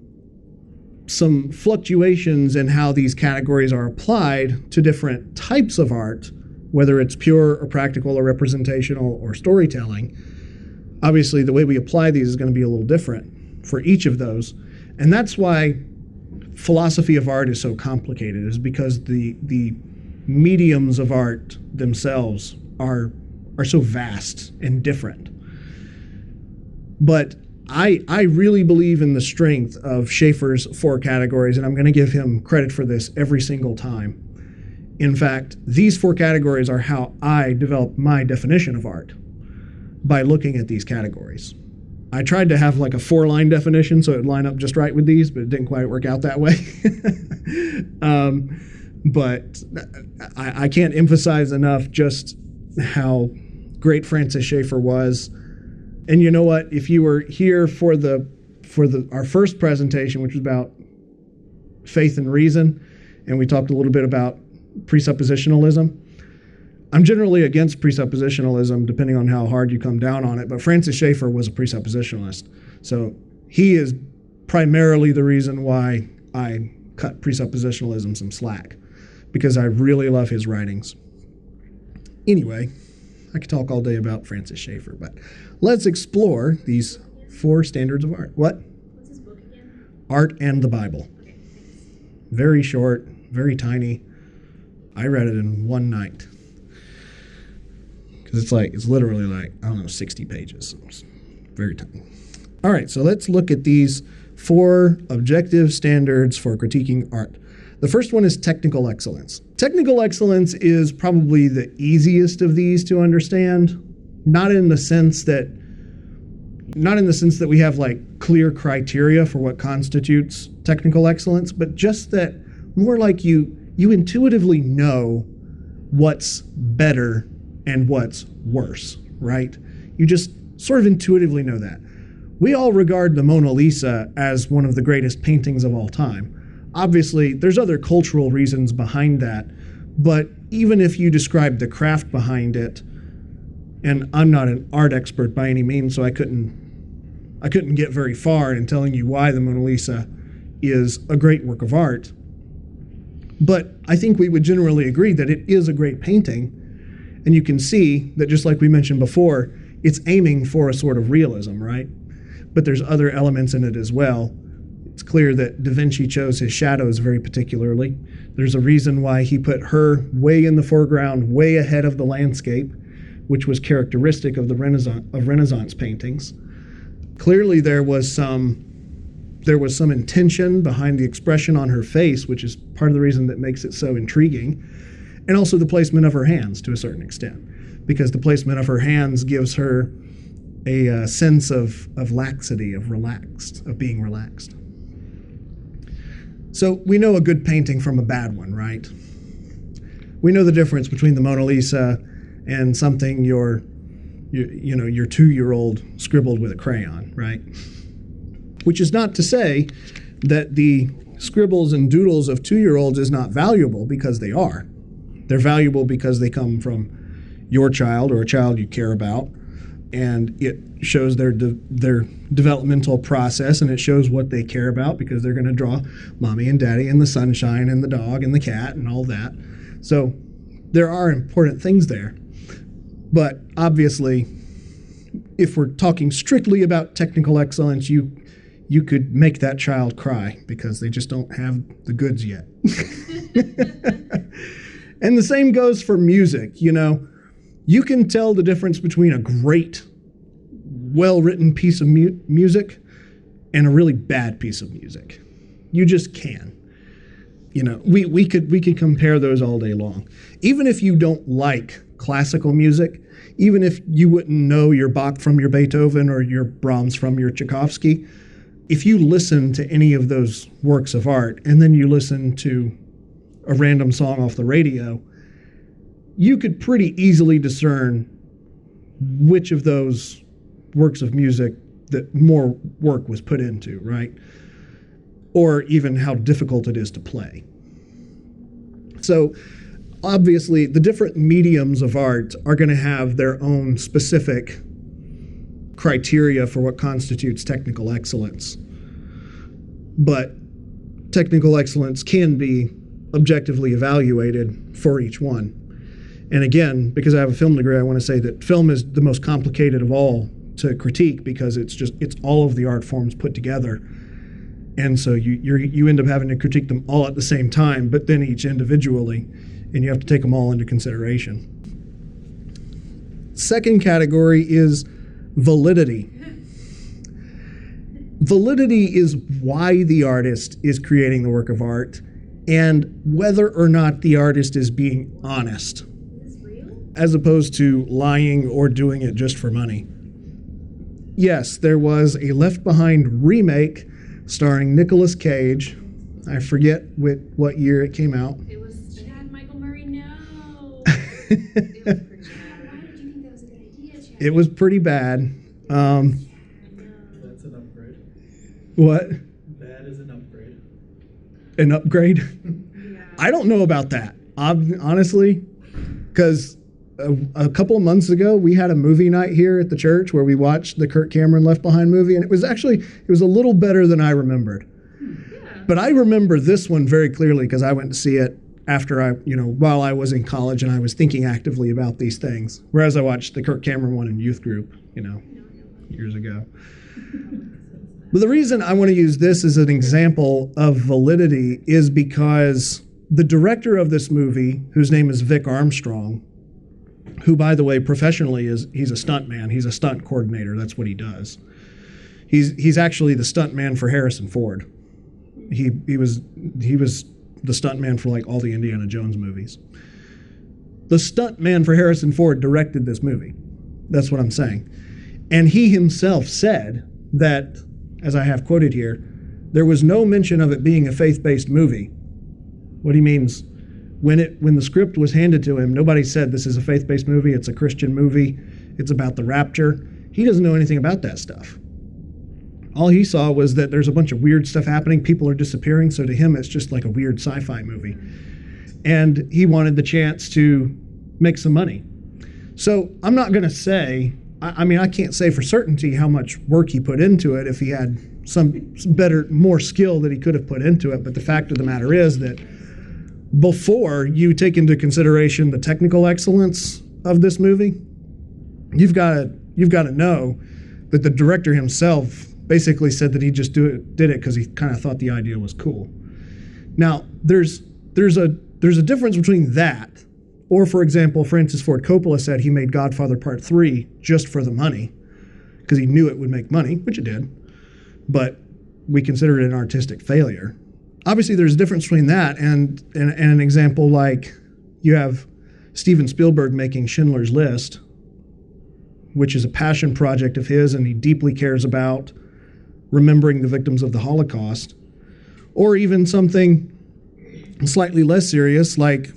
fluctuations in how these categories are applied to different types of art, whether it's pure or practical or representational or storytelling. Obviously, the way we apply these is going to be a little different for each of those. And that's why philosophy of art is so complicated, is because the mediums of art themselves are so vast and different. But I really believe in the strength of Schaeffer's 4 categories, and I'm going to give him credit for this every single time. In fact, these 4 categories are how I developed my definition of art, by looking at these categories. I tried to have like a 4-line definition so it would line up just right with these, but it didn't quite work out that way. But I can't emphasize enough just how great Francis Schaeffer was. And you know what? If you were here for our first presentation, which was about faith and reason, and we talked a little bit about presuppositionalism. I'm generally against presuppositionalism, depending on how hard you come down on it, but Francis Schaeffer was a presuppositionalist. So he is primarily the reason why I cut presuppositionalism some slack, because I really love his writings. Anyway, I could talk all day about Francis Schaeffer, but let's explore these 4 standards of art. What? What's his book again? Art and the Bible. Okay, thanks. Very short, very tiny. I read it in one night. Because it's literally like, I don't know, 60 pages. It's very tiny. All right, so let's look at these 4 objective standards for critiquing art. The first one is technical excellence. Technical excellence is probably the easiest of these to understand, not in the sense that we have like clear criteria for what constitutes technical excellence, but just that more like you intuitively know what's better and what's worse, right? You just sort of intuitively know that. We all regard the Mona Lisa as one of the greatest paintings of all time. Obviously, there's other cultural reasons behind that, but even if you describe the craft behind it, and I'm not an art expert by any means, so I couldn't get very far in telling you why the Mona Lisa is a great work of art. But I think we would generally agree that it is a great painting, and you can see that, just like we mentioned before, it's aiming for a sort of realism, right? But there's other elements in it as well. It's clear that Da Vinci chose his shadows very particularly. There's a reason why he put her way in the foreground, way ahead of the landscape, which was characteristic of the Renaissance paintings. Clearly there was some intention behind the expression on her face, which is part of the reason that makes it so intriguing, and also the placement of her hands to a certain extent, because the placement of her hands gives her a sense of laxity, of being relaxed. So we know a good painting from a bad one, right? We know the difference between the Mona Lisa and something your 2-year-old scribbled with a crayon, right? Which is not to say that the scribbles and doodles of 2-year-olds is not valuable, because they are. They're valuable because they come from your child or a child you care about, and it shows their developmental process, and it shows what they care about, because they're going to draw mommy and daddy and the sunshine and the dog and the cat and all that. So there are important things there. But obviously, if we're talking strictly about technical excellence, you could make that child cry because they just don't have the goods yet. And the same goes for music. You can tell the difference between a great, well-written piece of music and a really bad piece of music. You just can. We could compare those all day long. Even if you don't like classical music, even if you wouldn't know your Bach from your Beethoven or your Brahms from your Tchaikovsky, if you listen to any of those works of art and then you listen to a random song off the radio, you could pretty easily discern which of those works of music that more work was put into, right? Or even how difficult it is to play. So obviously, the different mediums of art are going to have their own specific criteria for what constitutes technical excellence. But technical excellence can be objectively evaluated for each one. And again, because I have a film degree, I want to say that film is the most complicated of all to critique, because it's all of the art forms put together. And so you end up having to critique them all at the same time, but then each individually, and you have to take them all into consideration. Second category is validity. Validity is why the artist is creating the work of art and whether or not the artist is being honest, as opposed to lying or doing it just for money. Yes, there was a Left Behind remake starring Nicolas Cage. I forget what year it came out. It was Chad Michael Murray. No. It was pretty bad. Why did you think that was a good idea, Chad? It was pretty bad. That's an upgrade. What? Bad is an upgrade. an upgrade. Yeah. I don't know about that, honestly, because a couple of months ago we had a movie night here at the church where we watched the Kirk Cameron Left Behind movie, and it was a little better than I remembered. Yeah. But I remember this one very clearly because I went to see it after while I was in college and I was thinking actively about these things. Whereas I watched the Kirk Cameron one in youth group, years ago. But the reason I want to use this as an example of validity is because the director of this movie, whose name is Vic Armstrong, who, by the way, professionally he's a stunt man. He's a stunt coordinator. That's what he does. He's actually the stunt man for Harrison Ford. He was the stunt man for like all the Indiana Jones movies. The stunt man for Harrison Ford directed this movie. That's what I'm saying. And he himself said that, as I have quoted here, there was no mention of it being a faith-based movie. What he means, when the script was handed to him, nobody said this is a faith-based movie, it's a Christian movie, it's about the rapture. He doesn't know anything about that stuff. All he saw was that there's a bunch of weird stuff happening, people are disappearing, so to him it's just like a weird sci-fi movie. And he wanted the chance to make some money. So I'm not going to say, I can't say for certainty how much work he put into it if he had some better, more skill that he could have put into it. But the fact of the matter is that before you take into consideration the technical excellence of this movie, you've got to know that the director himself basically said that he just did it because he kind of thought the idea was cool. Now, there's a difference between that, or for example, Francis Ford Coppola said he made Godfather Part 3 just for the money because he knew it would make money, which it did, but we consider it an artistic failure. Obviously, there's a difference between that and an example like you have Steven Spielberg making Schindler's List, which is a passion project of his, and he deeply cares about remembering the victims of the Holocaust, or even something slightly less serious like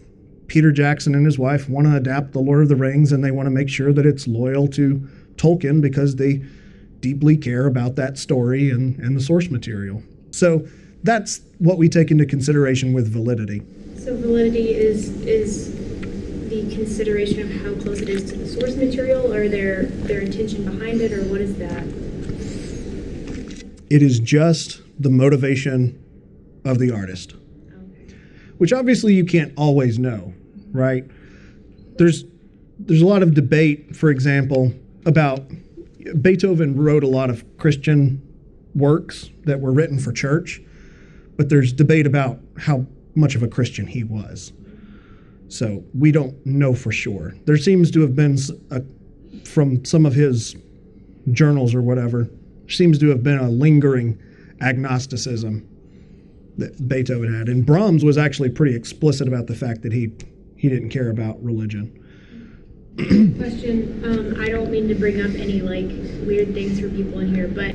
Peter Jackson and his wife want to adapt The Lord of the Rings, and they want to make sure that it's loyal to Tolkien because they deeply care about that story and the source material. So that's what we take into consideration with validity. So validity is the consideration of how close it is to the source material, or their intention behind it, or what is that? It is just the motivation of the artist, which obviously you can't always know, right? There's a lot of debate, for example, about Beethoven wrote a lot of Christian works that were written for church, but there's debate about how much of a Christian he was. So we don't know for sure. There seems to have been, from some of his journals or whatever, seems to have been a lingering agnosticism that Beethoven had. And Brahms was actually pretty explicit about the fact that he didn't care about religion. Question, I don't mean to bring up any weird things for people in here, but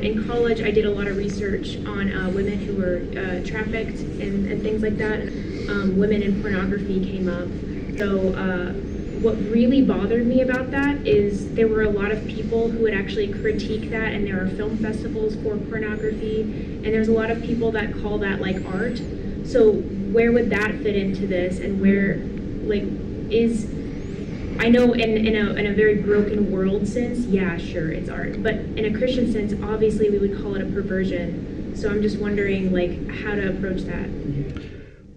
in college I did a lot of research on women who were trafficked and things like that. Women in pornography came up. So what really bothered me about that is there were a lot of people who would actually critique that, and there are film festivals for pornography, and there's a lot of people that call that art. So where would that fit into this, and where I know in a very broken world sense, yeah, sure, it's art. But in a Christian sense, obviously we would call it a perversion. So I'm just wondering how to approach that.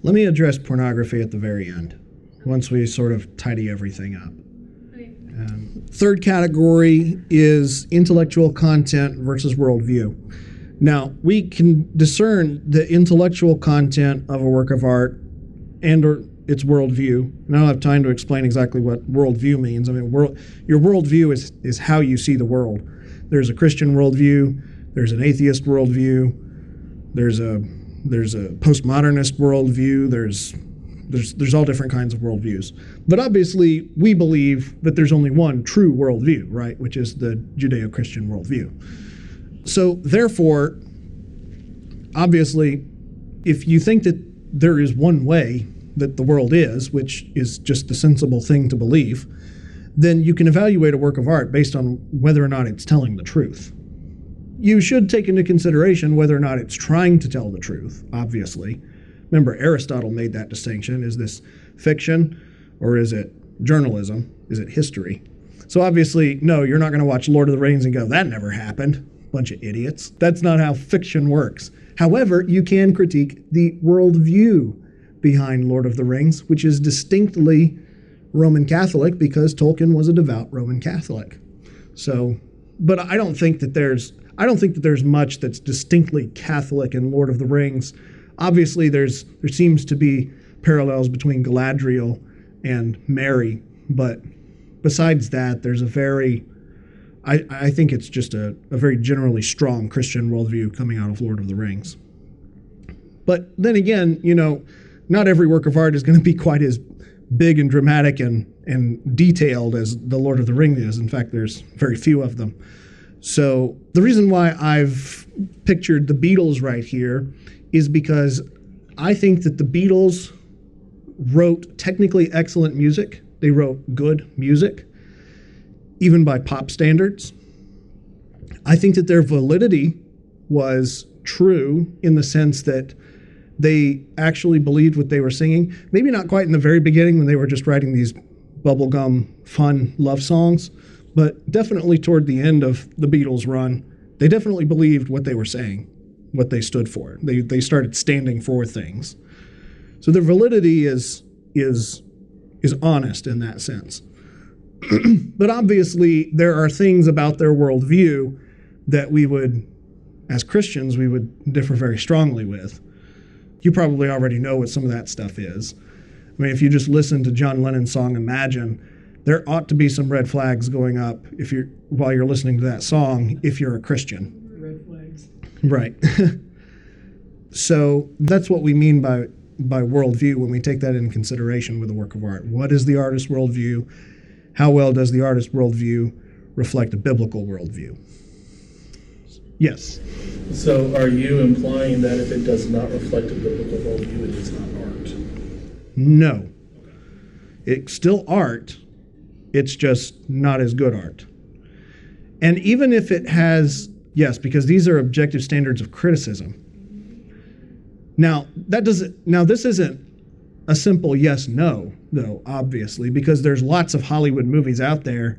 Let me address pornography at the very end, once we sort of tidy everything up. Okay. Third category is intellectual content versus worldview. Now, we can discern the intellectual content of a work of art and or its worldview. And I don't have time to explain exactly what worldview means. I mean, your worldview is how you see the world. There's a Christian worldview, there's an atheist worldview, there's a postmodernist worldview, there's all different kinds of worldviews. But obviously, we believe that there's only one true worldview, right, which is the Judeo-Christian worldview. So therefore, obviously, if you think that there is one way that the world is, which is just the sensible thing to believe, then you can evaluate a work of art based on whether or not it's telling the truth. you should take into consideration whether or not it's trying to tell the truth, obviously. Remember, Aristotle made that distinction. Is this fiction or is it journalism? Is it history? So obviously, no, you're not going to watch Lord of the Rings and go, that never happened. Bunch of idiots. That's not how fiction works. However, you can critique the worldview behind Lord of the Rings, which is distinctly Roman Catholic because Tolkien was a devout Roman Catholic. So, but I don't think that there's much that's distinctly Catholic in Lord of the Rings. Obviously, there seems to be parallels between Galadriel and Mary, but besides that, there's I think it's just a very generally strong Christian worldview coming out of Lord of the Rings. But then again, not every work of art is going to be quite as big and dramatic and detailed as the Lord of the Rings is. In fact, there's very few of them. So the reason why I've pictured the Beatles right here is because I think that the Beatles wrote technically excellent music. They wrote good music, even by pop standards. I think that their validity was true in the sense that they actually believed what they were singing. Maybe not quite in the very beginning when they were just writing these bubblegum fun love songs, but definitely toward the end of the Beatles' run, they definitely believed what they were saying, what they stood for. They started standing for things. So their validity is honest in that sense. But obviously, there are things about their worldview that as Christians, we would differ very strongly with. You probably already know what some of that stuff is. I mean, if you just listen to John Lennon's song Imagine, there ought to be some red flags going up while you're listening to that song if you're a Christian. Red flags. Right. So that's what we mean by worldview when we take that into consideration with a work of art. What is the artist's worldview? How well does the artist's worldview reflect a biblical worldview? Yes. So are you implying that if it does not reflect a biblical worldview, it is not art? No. It's still art. It's just not as good art. And even if it has, yes, because these are objective standards of criticism. Now, this isn't a simple yes/no, though, obviously, because there's lots of Hollywood movies out there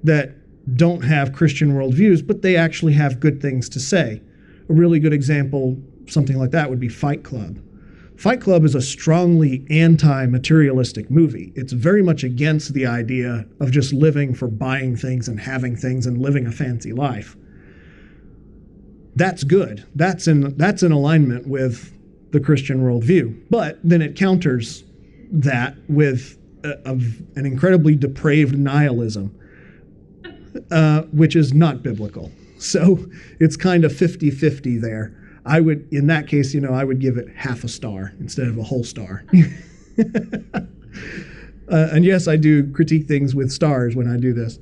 that don't have Christian worldviews, but they actually have good things to say. A really good example, something like that, would be Fight Club. Fight Club is a strongly anti-materialistic movie. It's very much against the idea of just living for buying things and having things and living a fancy life. That's good. That's in alignment with the Christian worldview. But then it counters that with an incredibly depraved nihilism, which is not biblical. So it's kind of 50-50 there. In that case, I would give it half a star instead of a whole star. And yes, I do critique things with stars when I do this.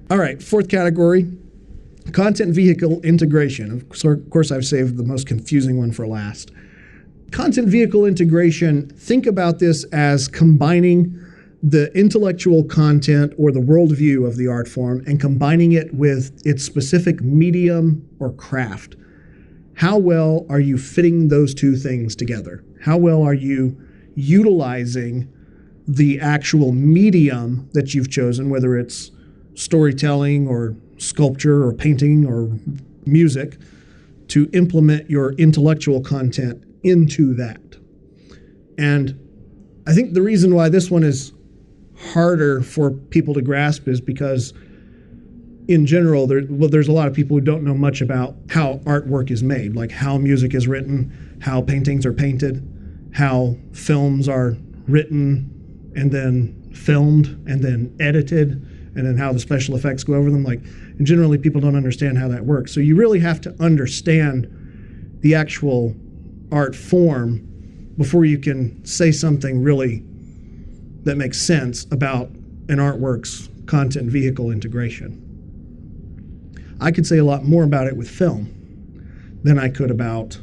All right, fourth category, content vehicle integration. Of course, I've saved the most confusing one for last. Content vehicle integration, think about this as combining the intellectual content or the worldview of the art form and combining it with its specific medium or craft. How well are you fitting those two things together? How well are you utilizing the actual medium that you've chosen, whether it's storytelling or sculpture or painting or music, to implement your intellectual content into that? And I think the reason why this one is harder for people to grasp is because in general, there's a lot of people who don't know much about how artwork is made, like how music is written, how paintings are painted, how films are written and then filmed and then edited, and then how the special effects go over them. And generally people don't understand how that works. So you really have to understand the actual art form before you can say something really that makes sense about an artwork's content vehicle integration. I could say a lot more about it with film than I could about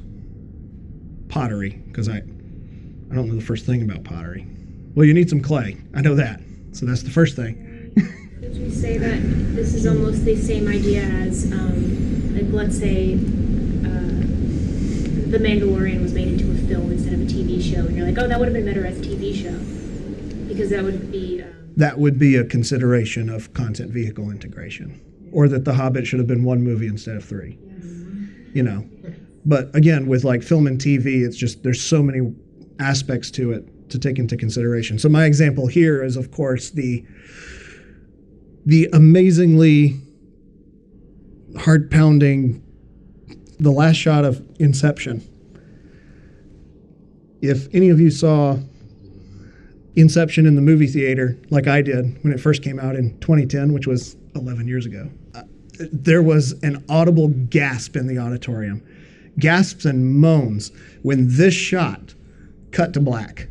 pottery, because I don't know the first thing about pottery. Well, you need some clay. I know that. So that's the first thing. Did you say that this is almost the same idea as, like, let's say, The Mandalorian was made into a film instead of a TV show, and you're like, oh, that would have been better as a TV show, because that would be... That would be a consideration of content vehicle integration, or that The Hobbit should have been one movie instead of three. You know, but again, with like film and TV, it's just there's so many aspects to it to take into consideration. So my example here is, of course, the amazingly heart-pounding, the last shot of Inception. If any of you saw Inception in the movie theater, like I did when it first came out in 2010, which was 11 years ago, there was an audible gasp in the auditorium. Gasps and moans when this shot cut to black.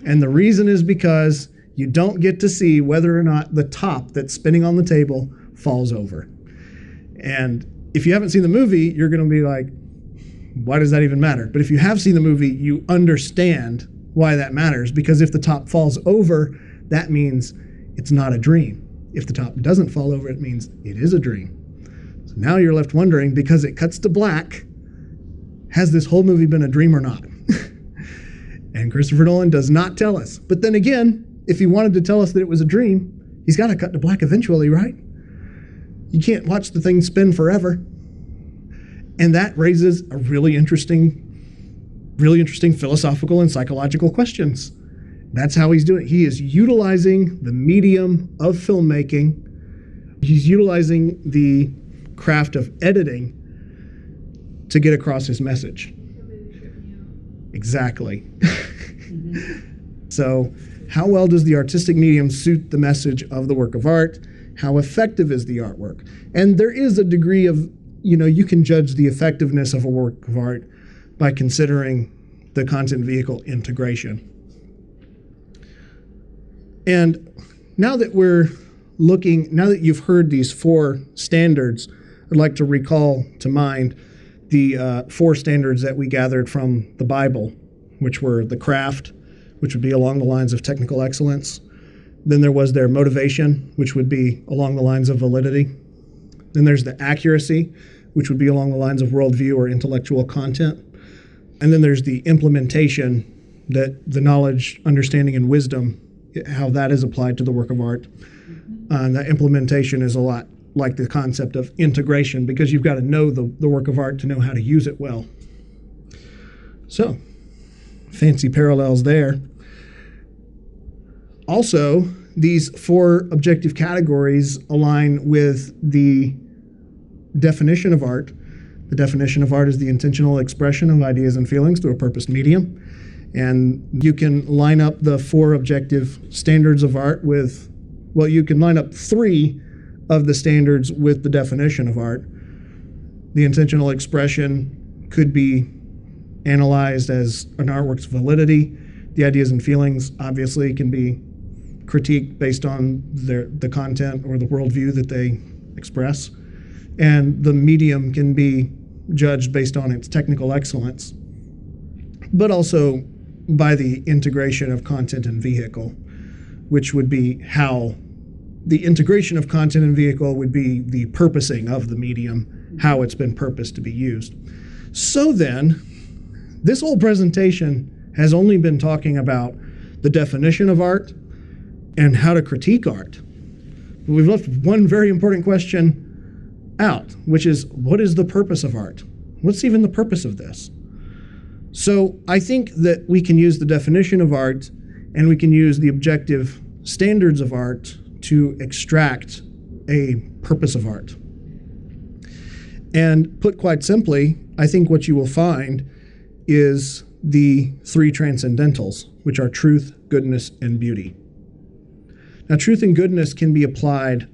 And the reason is because you don't get to see whether or not the top that's spinning on the table falls over. And if you haven't seen the movie, you're going to be like, why does that even matter? But if you have seen the movie, you understand why that matters, because if the top falls over, that means it's not a dream. If the top doesn't fall over, it means it is a dream. So now you're left wondering, because it cuts to black, has this whole movie been a dream or not? And Christopher Nolan does not tell us. But then again, if he wanted to tell us that it was a dream, he's got to cut to black eventually, right? You can't watch the thing spin forever. And that raises a really interesting philosophical and psychological questions. That's how he's doing it. He is utilizing the medium of filmmaking. He's utilizing the craft of editing to get across his message. Exactly. So, how well does the artistic medium suit the message of the work of art? How effective is the artwork? And there is a degree of, you can judge the effectiveness of a work of art by considering the content vehicle integration. And now that you've heard these four standards, I'd like to recall to mind the four standards that we gathered from the Bible, which were the craft, which would be along the lines of technical excellence. Then there was their motivation, which would be along the lines of validity. Then there's the accuracy, which would be along the lines of worldview or intellectual content. And then there's the implementation, that the knowledge, understanding, and wisdom, how that is applied to the work of art. And that implementation is a lot like the concept of integration, because you've got to know the work of art to know how to use it well. So, fancy parallels there. Also, these four objective categories align with the definition of art. The definition of art is the intentional expression of ideas and feelings through a purposed medium. And you can line up the four objective standards of art with, you can line up three of the standards with the definition of art. The intentional expression could be analyzed as an artwork's validity. The ideas and feelings obviously can be critiqued based on the content or the worldview that they express. And the medium can be judged based on its technical excellence, but also by the integration of content and vehicle, which would be how the integration of content and vehicle would be the purposing of the medium, how it's been purposed to be used. So then, this whole presentation has only been talking about the definition of art and how to critique art. But we've left one very important question out, which is, what is the purpose of art? What's even the purpose of this? So I think that we can use the definition of art and we can use the objective standards of art to extract a purpose of art. And put quite simply, I think what you will find is the three transcendentals, which are truth, goodness, and beauty. Now, truth and goodness can be applied,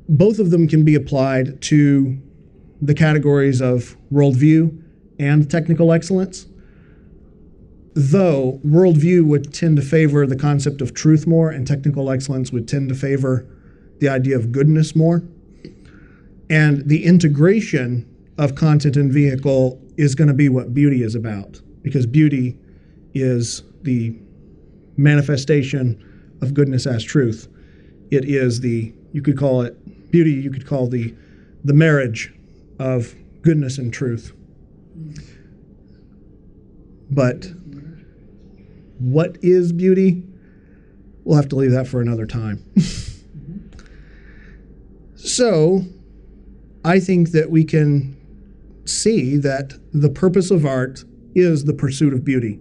both of them can be applied to the categories of worldview and technical excellence, though worldview would tend to favor the concept of truth more and technical excellence would tend to favor the idea of goodness more. And the integration of content and vehicle is going to be what beauty is about, because beauty is the manifestation of goodness as truth. It is you could call it beauty, you could call the marriage of goodness and truth. But what is beauty? We'll have to leave that for another time. So, I think that we can see that the purpose of art is the pursuit of beauty.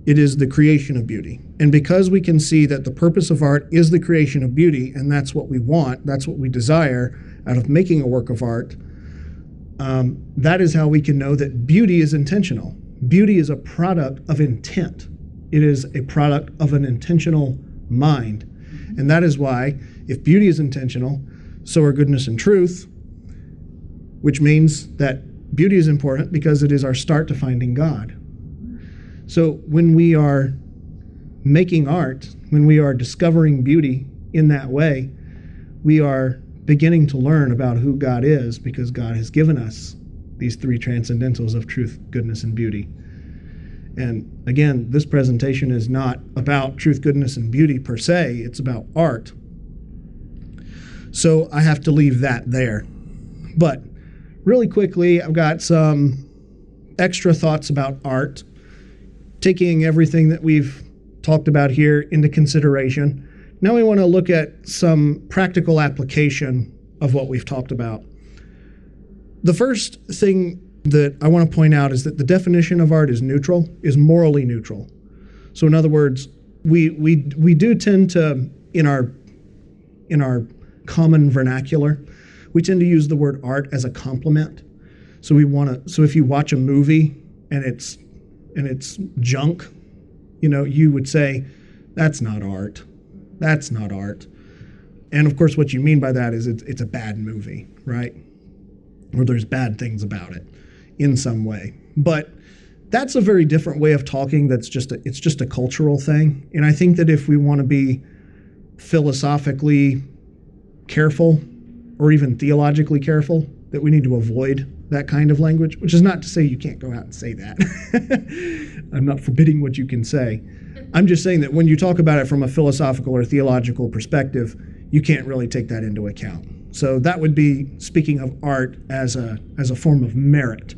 It is the creation of beauty. And because we can see that the purpose of art is the creation of beauty, and that's what we want, that's what we desire out of making a work of art, that is how we can know that beauty is intentional. Beauty is a product of intent. It is a product of an intentional mind. And that is why, if beauty is intentional, so are goodness and truth, which means that beauty is important because it is our start to finding God. So when we are making art, when we are discovering beauty in that way, we are beginning to learn about who God is, because God has given us these three transcendentals of truth, goodness, and beauty. And again, this presentation is not about truth, goodness, and beauty per se. It's about art. So I have to leave that there. But really quickly, I've got some extra thoughts about art, taking everything that we've talked about here into consideration. Now we want to look at some practical application of what we've talked about. The first thing that I want to point out is that the definition of art is neutral, is morally neutral. So in other words, we do tend to, in our common vernacular, we tend to use the word art as a compliment. So if you watch a movie and it's junk, you would say, that's not art. That's not art. And of course, what you mean by that is it's a bad movie, right? Or there's bad things about it in some way. But that's a very different way of talking. It's just a cultural thing. And I think that if we want to be philosophically careful or even theologically careful, that we need to avoid that kind of language, which is not to say you can't go out and say that. I'm not forbidding what you can say. I'm just saying that when you talk about it from a philosophical or theological perspective, you can't really take that into account. So that would be speaking of art as a form of merit.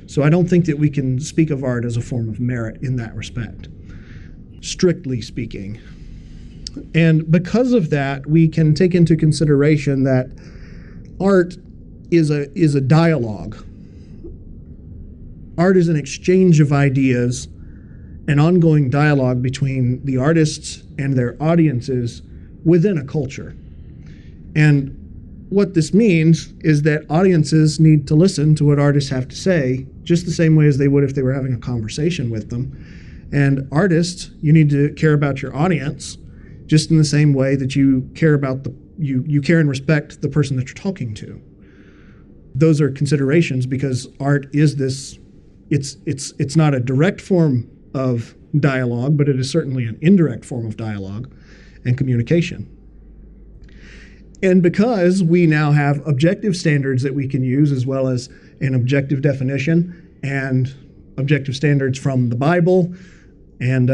So I don't think that we can speak of art as a form of merit in that respect, strictly speaking. And because of that, we can take into consideration that art is a dialogue. Art is an exchange of ideas, an ongoing dialogue between the artists and their audiences within a culture. And what this means is that audiences need to listen to what artists have to say, just the same way as they would if they were having a conversation with them. And artists, you need to care about your audience, just in the same way that you care about you care and respect the person that you're talking to. Those are considerations, because art is this. It's not a direct form of dialogue, but it is certainly an indirect form of dialogue and communication. And because we now have objective standards that we can use, as well as an objective definition and objective standards from the Bible, and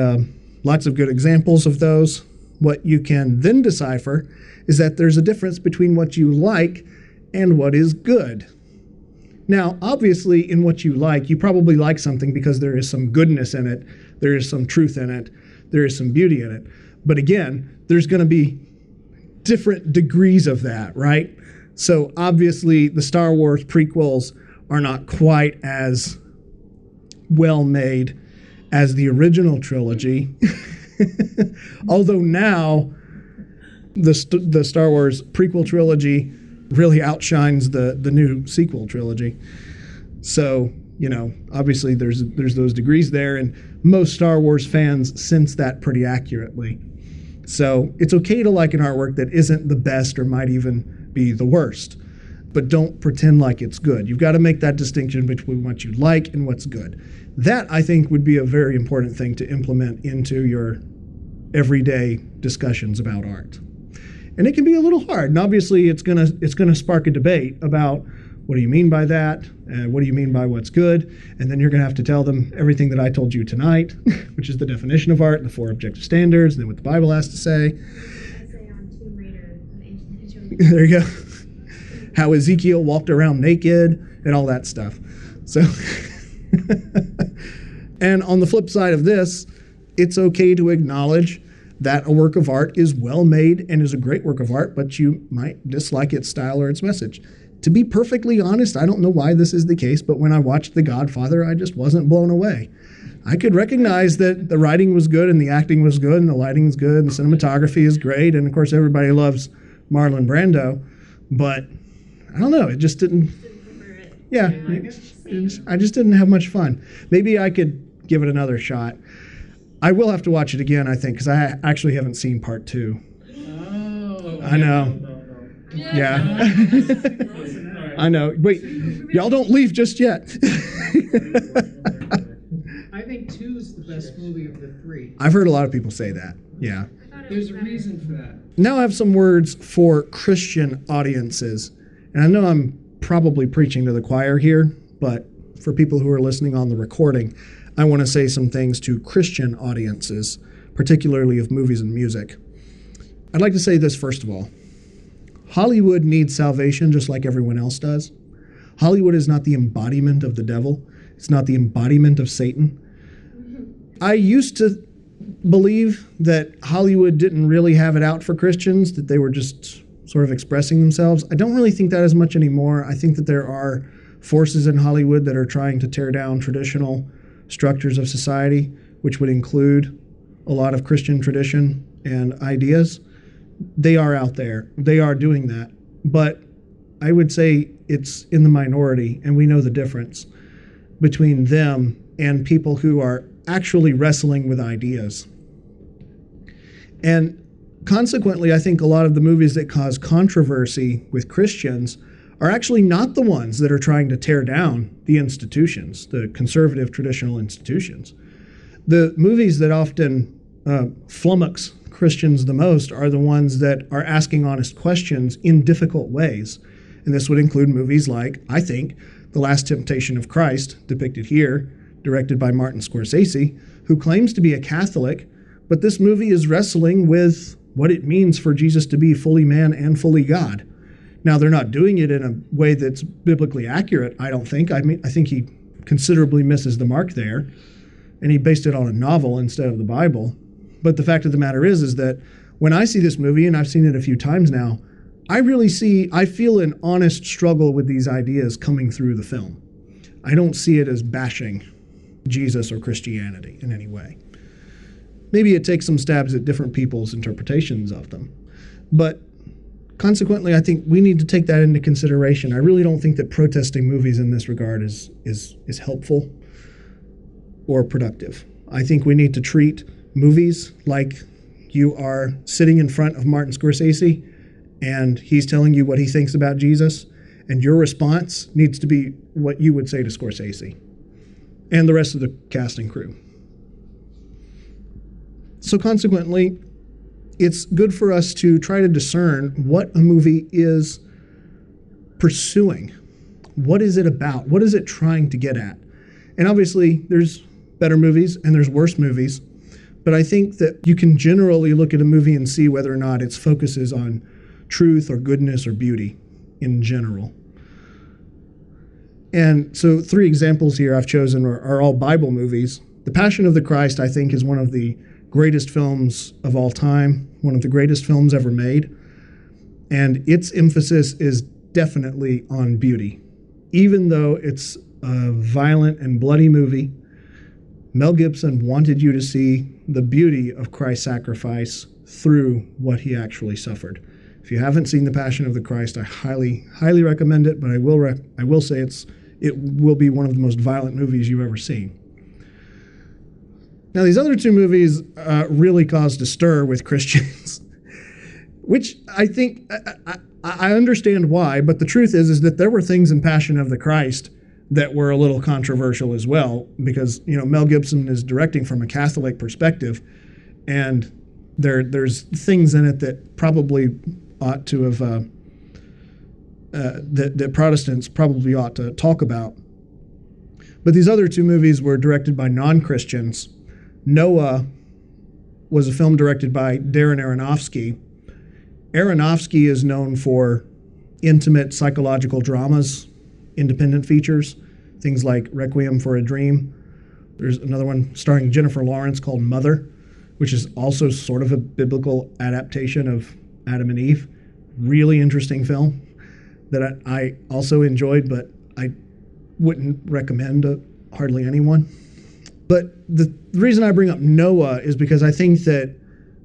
lots of good examples of those, what you can then decipher is that there's a difference between what you like and what is good. Now, obviously, in what you like, you probably like something because there is some goodness in it, there is some truth in it, there is some beauty in it. But again, there's going to be different degrees of that, right? So obviously, the Star Wars prequels are not quite as well made as the original trilogy. Although now, the Star Wars prequel trilogy really outshines the new sequel trilogy. So, obviously there's those degrees there, and most Star Wars fans sense that pretty accurately. So it's okay to like an artwork that isn't the best or might even be the worst, but don't pretend like it's good. You've got to make that distinction between what you like and what's good. That, I think, would be a very important thing to implement into your everyday discussions about art. And it can be a little hard, and obviously it's gonna spark a debate about what do you mean by that, and what do you mean by what's good, and then you're gonna have to tell them everything that I told you tonight, which is the definition of art, the 4 objective standards, and then what the Bible has to say. There you go. How Ezekiel walked around naked and all that stuff. So, and on the flip side of this, it's okay to acknowledge that a work of art is well made and is a great work of art, but you might dislike its style or its message. To be perfectly honest, I don't know why this is the case, but when I watched The Godfather, I just wasn't blown away. I could recognize that the writing was good and the acting was good and the lighting is good and the cinematography is great, and of course everybody loves Marlon Brando, but I don't know, it just didn't. Yeah, I just didn't have much fun. Maybe I could give it another shot. I will have to watch it again, I think, because I actually haven't seen part 2. Oh. I know. Yeah. I know. Wait, y'all don't leave just yet. I think 2 is the best movie of the 3. I've heard a lot of people say that. Yeah. There's a reason for that. Now I have some words for Christian audiences. And I know I'm probably preaching to the choir here, but for people who are listening on the recording, I want to say some things to Christian audiences, particularly of movies and music. I'd like to say this first of all. Hollywood needs salvation just like everyone else does. Hollywood is not the embodiment of the devil. It's not the embodiment of Satan. I used to believe that Hollywood didn't really have it out for Christians, that they were just sort of expressing themselves. I don't really think that as much anymore. I think that there are forces in Hollywood that are trying to tear down traditional structures of society, which would include a lot of Christian tradition and ideas. They are out there. They are doing that. But I would say it's in the minority, and we know the difference between them and people who are actually wrestling with ideas. And consequently, I think a lot of the movies that cause controversy with Christians are actually not the ones that are trying to tear down the institutions, the conservative traditional institutions. The movies that often flummox Christians the most are the ones that are asking honest questions in difficult ways. And this would include movies like, I think, The Last Temptation of Christ, depicted here, directed by Martin Scorsese, who claims to be a Catholic, but this movie is wrestling with what it means for Jesus to be fully man and fully God. Now, they're not doing it in a way that's biblically accurate, I don't think. I think he considerably misses the mark there, and he based it on a novel instead of the Bible. But the fact of the matter is that when I see this movie, and I've seen it a few times now, I feel an honest struggle with these ideas coming through the film. I don't see it as bashing Jesus or Christianity in any way. Maybe it takes some stabs at different people's interpretations of them. But consequently, I think we need to take that into consideration. I really don't think that protesting movies in this regard is helpful or productive. I think we need to treat movies like you are sitting in front of Martin Scorsese and he's telling you what he thinks about Jesus, and your response needs to be what you would say to Scorsese and the rest of the cast and crew. So consequently, it's good for us to try to discern what a movie is pursuing. What is it about? What is it trying to get at? And obviously, there's better movies and there's worse movies, but I think that you can generally look at a movie and see whether or not its focus is on truth or goodness or beauty in general. And so 3 examples here I've chosen are all Bible movies. The Passion of the Christ, I think, is one of the greatest films of all time, one of the greatest films ever made. And its emphasis is definitely on beauty. Even though it's a violent and bloody movie, Mel Gibson wanted you to see the beauty of Christ's sacrifice through what he actually suffered. If you haven't seen The Passion of the Christ, I highly, highly recommend it, but I will say it will be one of the most violent movies you've ever seen. Now, these other 2 movies really caused a stir with Christians, which I think, I understand why, but the truth is that there were things in Passion of the Christ that were a little controversial as well, because, Mel Gibson is directing from a Catholic perspective, and there's things in it that probably ought to have, that Protestants probably ought to talk about. But these other 2 movies were directed by non-Christians. Noah was a film directed by Darren Aronofsky, Aronofsky is known for intimate psychological dramas, independent features, things like Requiem for a Dream. There's another one starring Jennifer Lawrence called Mother, which is also sort of a biblical adaptation of Adam and Eve. Really interesting film that I also enjoyed, but I wouldn't recommend to hardly anyone. But the reason I bring up Noah is because I think that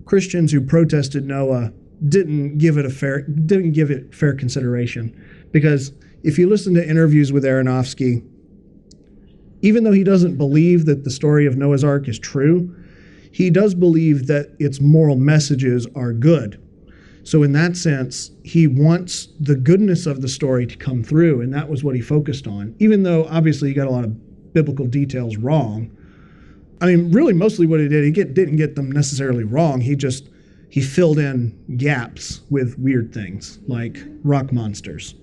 Christians who protested Noah didn't give it fair consideration. Because if you listen to interviews with Aronofsky, even though he doesn't believe that the story of Noah's Ark is true, he does believe that its moral messages are good. So in that sense, he wants the goodness of the story to come through, and that was what he focused on, even though obviously he got a lot of biblical details wrong. I mean, really mostly what he did, he didn't get them necessarily wrong. He filled in gaps with weird things like rock monsters,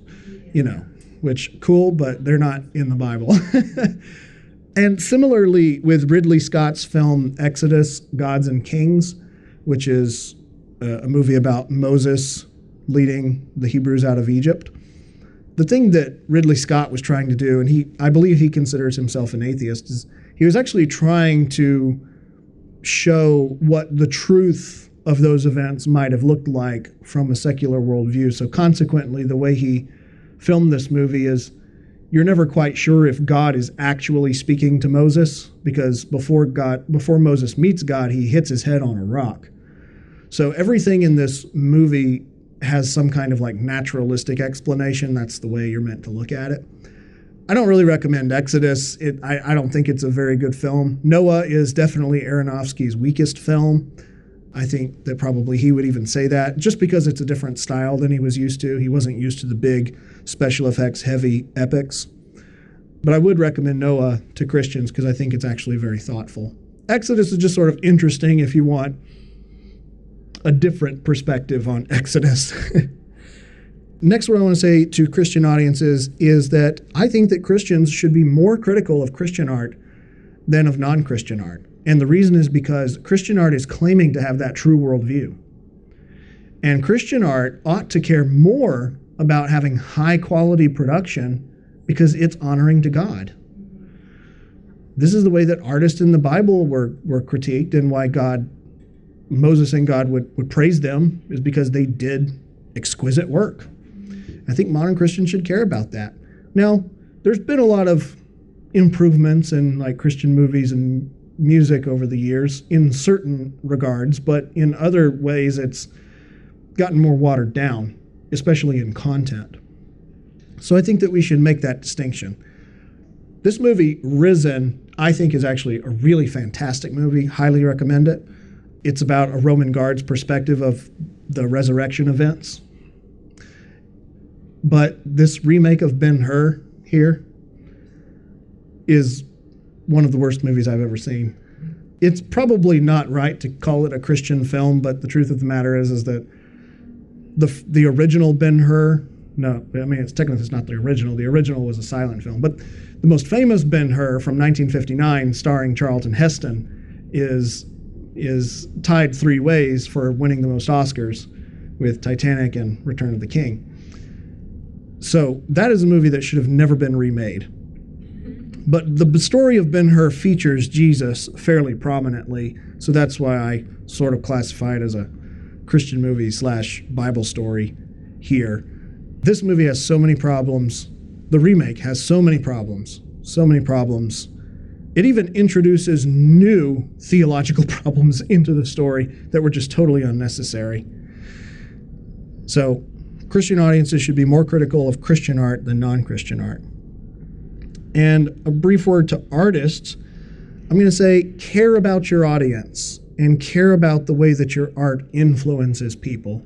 which cool, but they're not in the Bible. And similarly with Ridley Scott's film Exodus, Gods and Kings, which is a movie about Moses leading the Hebrews out of Egypt. The thing that Ridley Scott was trying to do, and I believe he considers himself an atheist, is he was actually trying to show what the truth of those events might have looked like from a secular worldview. So consequently, the way he filmed this movie is you're never quite sure if God is actually speaking to Moses, because before Moses meets God, he hits his head on a rock. So everything in this movie has some kind of like naturalistic explanation. That's the way you're meant to look at it. I don't really recommend Exodus. I don't think it's a very good film. Noah is definitely Aronofsky's weakest film. I think that probably he would even say that, just because it's a different style than he was used to. He wasn't used to the big special effects heavy epics. But I would recommend Noah to Christians because I think it's actually very thoughtful. Exodus is just sort of interesting if you want a different perspective on Exodus. Next, what I want to say to Christian audiences is that I think that Christians should be more critical of Christian art than of non-Christian art. And the reason is because Christian art is claiming to have that true worldview. And Christian art ought to care more about having high quality production because it's honoring to God. This is the way that artists in the Bible were critiqued, and why Moses and God would praise them is because they did exquisite work. I think modern Christians should care about that. Now, there's been a lot of improvements in like Christian movies and music over the years in certain regards, but in other ways it's gotten more watered down, especially in content. So I think that we should make that distinction. This movie, Risen, I think is actually a really fantastic movie. Highly recommend it. It's about a Roman guard's perspective of the resurrection events. But this remake of Ben-Hur here is one of the worst movies I've ever seen. It's probably not right to call it a Christian film, but the truth of the matter is that the original Ben-Hur, it's technically not the original. The original was a silent film. But the most famous Ben-Hur from 1959, starring Charlton Heston, is tied 3 ways for winning the most Oscars with Titanic and Return of the King. So that is a movie that should have never been remade. But the story of Ben-Hur features Jesus fairly prominently, so that's why I sort of classify it as a Christian movie / Bible story here. This movie has so many problems. The remake has so many problems. It even introduces new theological problems into the story that were just totally unnecessary. So Christian audiences should be more critical of Christian art than non-Christian art. And a brief word to artists, I'm going to say care about your audience and care about the way that your art influences people.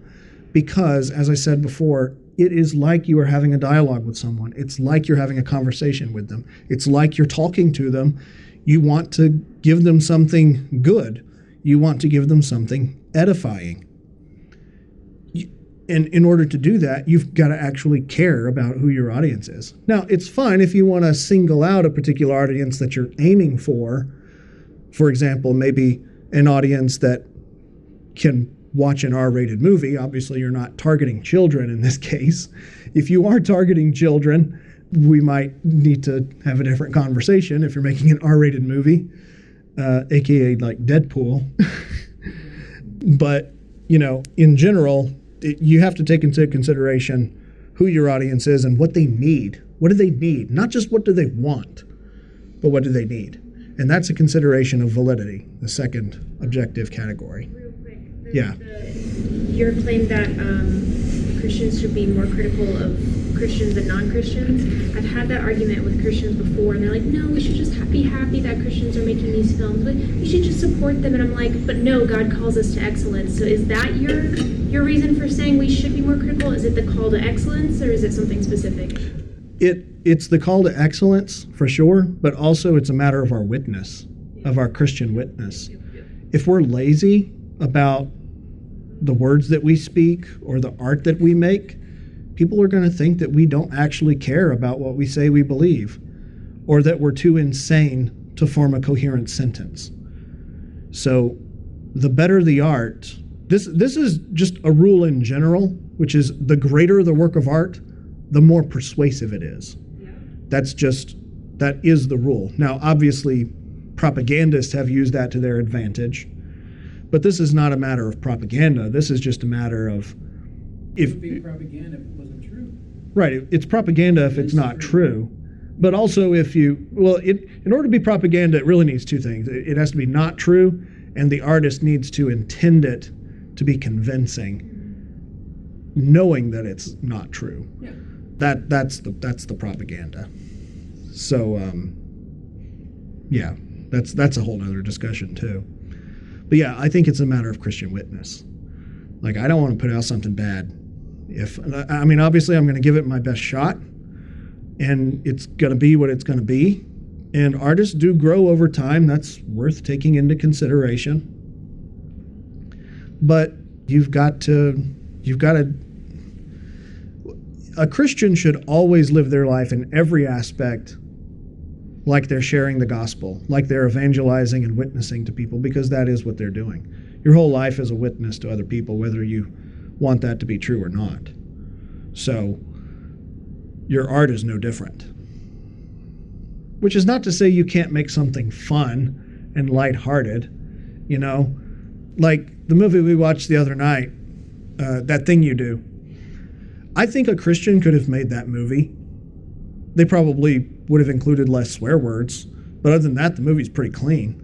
Because, as I said before, it is like you are having a dialogue with someone. It's like you're having a conversation with them. It's like you're talking to them. You want to give them something good. You want to give them something edifying. And in order to do that, you've got to actually care about who your audience is. Now, it's fine if you want to single out a particular audience that you're aiming for. For example, maybe an audience that can watch an R-rated movie. Obviously, you're not targeting children in this case. If you are targeting children, we might need to have a different conversation if you're making an R-rated movie, aka like Deadpool. But, in general, you have to take into consideration who your audience is and what they need. What do they need? Not just what do they want, but what do they need? And that's a consideration of validity, the second objective category. Real quick. Yeah. Your claim that Christians should be more critical of Christians than non-Christians. I've had that argument with Christians before, and they're like, no, we should just be happy that Christians are making these films, but we should just support them. And I'm like, but no, God calls us to excellence. So is that your reason for saying we should be more critical? Is it the call to excellence, or is it something specific? It's the call to excellence for sure, but also it's a matter of our witness, of our Christian witness. If we're lazy about the words that we speak or the art that we make, people are going to think that we don't actually care about what we say we believe, or that we're too insane to form a coherent sentence. So the better the art, this is just a rule in general, which is the greater the work of art, the more persuasive it is. That is the rule. Now, obviously, propagandists have used that to their advantage, but this is not a matter of propaganda. This is just a matter of It would be propaganda if it wasn't true. Right, it's propaganda if it's not true. But also in order to be propaganda, it really needs two things. It has to be not true, and the artist needs to intend it to be convincing, knowing that it's not true. Yeah. That's the propaganda. So that's a whole other discussion too. But yeah, I think it's a matter of Christian witness. Like, I don't want to put out something bad. Obviously I'm going to give it my best shot, and it's going to be what it's going to be. And artists do grow over time. That's worth taking into consideration. But a Christian should always live their life in every aspect like they're sharing the gospel, like they're evangelizing and witnessing to people, because that is what they're doing. Your whole life is a witness to other people, whether you want that to be true or not. So your art is no different. Which is not to say you can't make something fun and lighthearted, like the movie we watched the other night, That Thing You Do. I think a Christian could have made that movie. They probably would have included less swear words, but other than that, the movie's pretty clean.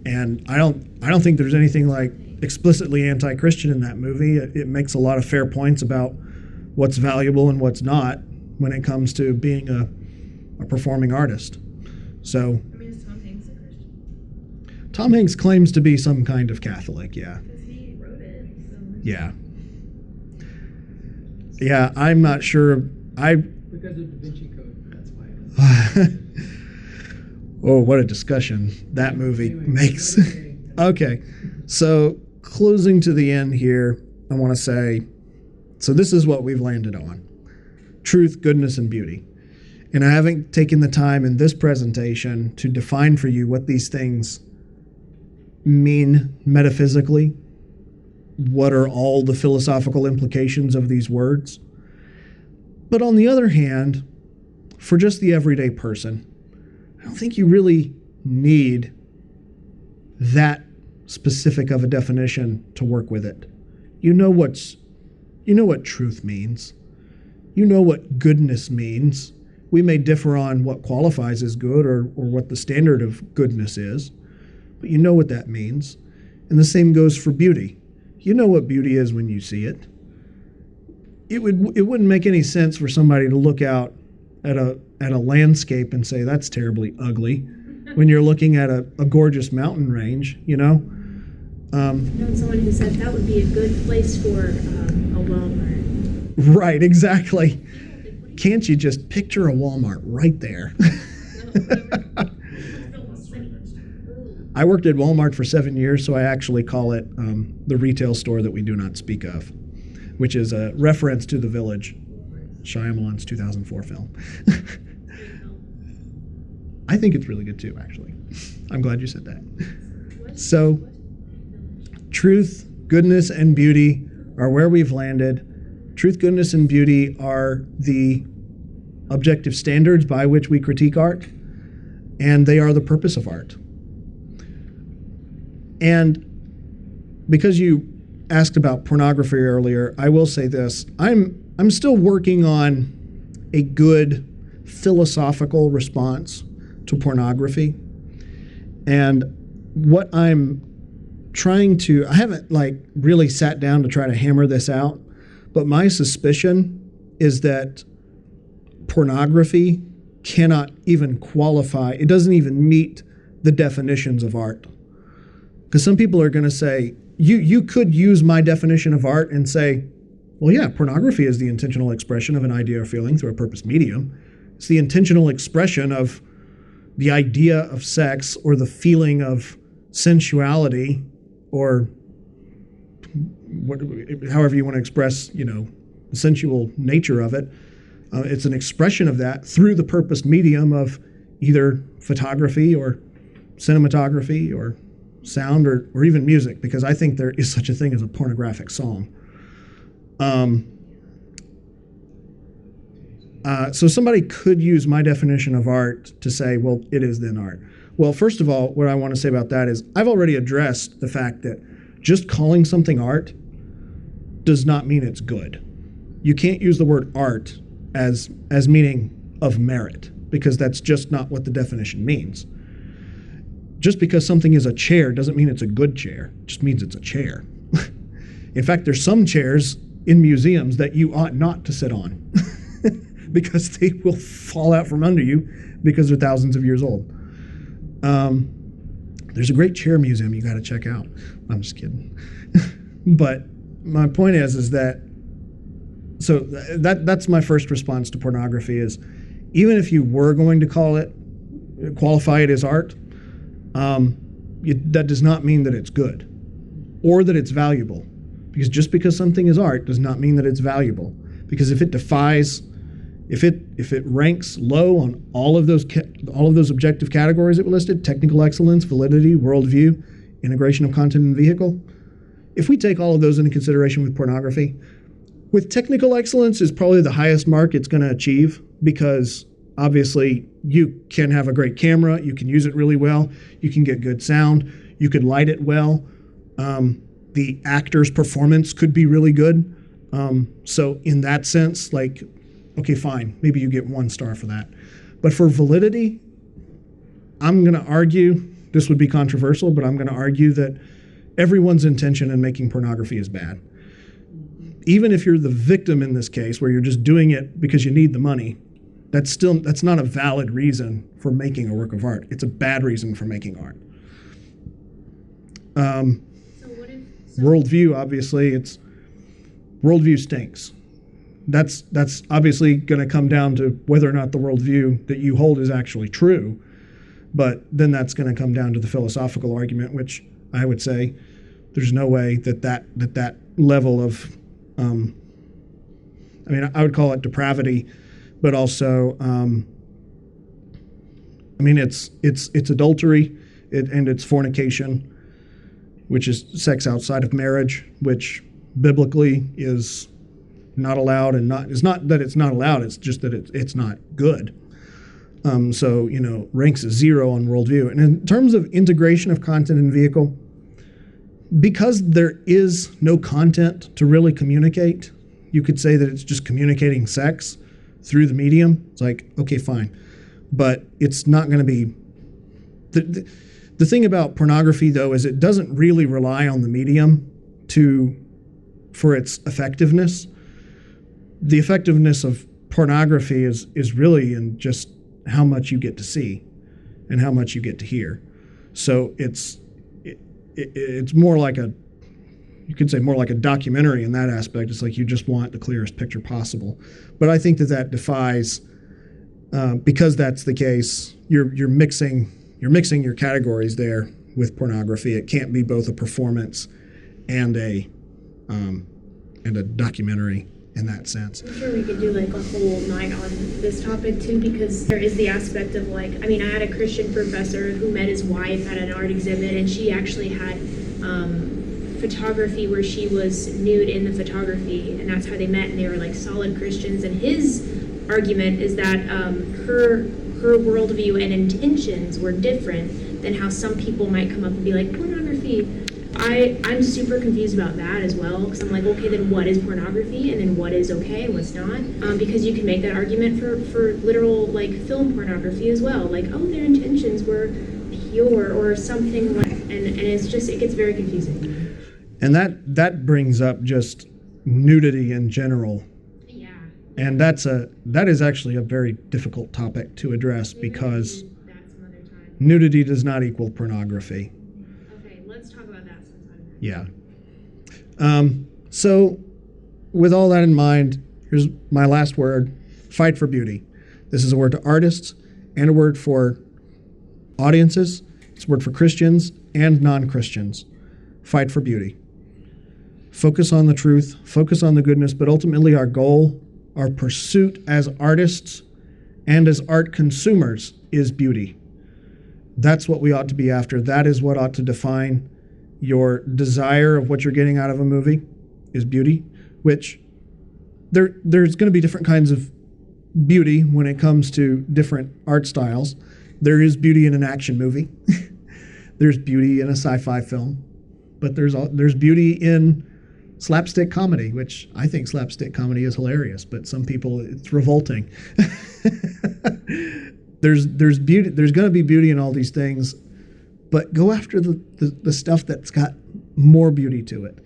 And I don't think there's anything like explicitly anti-Christian in that movie. It makes a lot of fair points about what's valuable and what's not when it comes to being a performing artist. So, Is Tom Hanks a Christian? Tom Hanks claims to be some kind of Catholic, yeah. Because he wrote it. So. Yeah. Yeah, I'm not sure. Because of Da Vinci Code, that's why. Oh, what a discussion that movie makes. Okay, so closing to the end here, I want to say, so this is what we've landed on. Truth, goodness, and beauty. And I haven't taken the time in this presentation to define for you what these things mean metaphysically. What are all the philosophical implications of these words? But on the other hand, for just the everyday person, I don't think you really need that specific of a definition to work with it. You know what truth means. You know what goodness means. We may differ on what qualifies as good or what the standard of goodness is, but you know what that means. And the same goes for beauty. You know what beauty is when you see it. It wouldn't make any sense for somebody to look out at a landscape and say that's terribly ugly when you're looking at a gorgeous mountain range, I know someone who said that would be a good place for a Walmart. Right, exactly. Can't you just picture a Walmart right there? I worked at Walmart for 7 years, so I actually call it the retail store that we do not speak of, which is a reference to The Village, Shyamalan's 2004 film. I think it's really good too, actually. I'm glad you said that. So, truth, goodness, and beauty are where we've landed. Truth, goodness, and beauty are the objective standards by which we critique art, and they are the purpose of art. And because you asked about pornography earlier, I will say this. I'm still working on a good philosophical response to pornography. And what I'm trying to, I haven't really sat down to try to hammer this out, but my suspicion is that pornography cannot even qualify, it doesn't even meet the definitions of art. Because some people are going to say, you could use my definition of art and say, well, yeah, pornography is the intentional expression of an idea or feeling through a purpose medium. It's the intentional expression of the idea of sex or the feeling of sensuality or however you want to express, the sensual nature of it. It's an expression of that through the purpose medium of either photography or cinematography or sound or even music, because I think there is such a thing as a pornographic song. So somebody could use my definition of art to say, well, it is then art. Well, first of all, what I want to say about that is I've already addressed the fact that just calling something art does not mean it's good. You can't use the word art as meaning of merit, because that's just not what the definition means. Just because something is a chair doesn't mean it's a good chair. It just means it's a chair. In fact, there's some chairs in museums that you ought not to sit on because they will fall out from under you because they're thousands of years old. There's a great chair museum you got to check out. I'm just kidding. But my point is that, so that's my first response to pornography is, even if you were going to qualify it as art, that does not mean that it's good or that it's valuable. Because just because something is art does not mean that it's valuable. Because if it ranks low on all of those objective categories that were listed, technical excellence, validity, worldview, integration of content and vehicle, if we take all of those into consideration with pornography, with technical excellence is probably the highest mark it's going to achieve, because obviously you can have a great camera, you can use it really well, you can get good sound, you could light it well, the actor's performance could be really good. So in that sense, okay, fine, maybe you get 1 star for that. But for validity, I'm going to argue, this would be controversial, but I'm going to argue that everyone's intention in making pornography is bad. Even if you're the victim in this case, where you're just doing it because you need the money, that's not a valid reason for making a work of art. It's a bad reason for making art. Worldview, obviously, worldview stinks. That's obviously going to come down to whether or not the worldview that you hold is actually true. But then that's going to come down to the philosophical argument, which I would say there's no way that level of, I would call it depravity, but also, it's adultery and it's fornication, which is sex outside of marriage, which biblically is not allowed, and it's not that it's not allowed, it's just that it's not good. So, ranks as 0 on worldview. And in terms of integration of content and vehicle, because there is no content to really communicate, you could say that it's just communicating sex through the medium. It's okay, fine. But it's not going to be... The thing about pornography, though, is it doesn't really rely on the medium for its effectiveness. The effectiveness of pornography is really in just how much you get to see and how much you get to hear. So it's more like you could say more like a documentary in that aspect. It's like you just want the clearest picture possible. But I think that defies, because that's the case, you're mixing your categories there with pornography. It can't be both a performance and a documentary in that sense. I'm sure we could do a whole night on this topic too, because there is the aspect of I had a Christian professor who met his wife at an art exhibit, and she actually had photography where she was nude in the photography, and that's how they met, and they were like solid Christians. And his argument is that her worldview and intentions were different than how some people might come up and be like, pornography. I'm super confused about that as well, because I'm like, okay, then what is pornography, and then what is okay and what's not? Because you can make that argument for literal like film pornography as well, like, oh, their intentions were pure or something like, and it's just, it gets very confusing. And that brings up just nudity in general. Yeah. And that is actually a very difficult topic to address, because That's some other time. nudity does not equal pornography. Okay, let's talk about that sometime. Yeah. So with all that in mind, here's my last word: fight for beauty. This is a word to artists and a word for audiences. It's a word for Christians and non-Christians. Fight for beauty. Focus on the truth, focus on the goodness, but ultimately our goal, our pursuit as artists and as art consumers is beauty. That's what we ought to be after. That is what ought to define your desire of what you're getting out of a movie, is beauty, which there's going to be different kinds of beauty when it comes to different art styles. There is beauty in an action movie. There's beauty in a sci-fi film. But there's beauty in slapstick comedy, which I think slapstick comedy is hilarious, but some people it's revolting. There's beauty. There's going to be beauty in all these things, but go after the stuff that's got more beauty to it.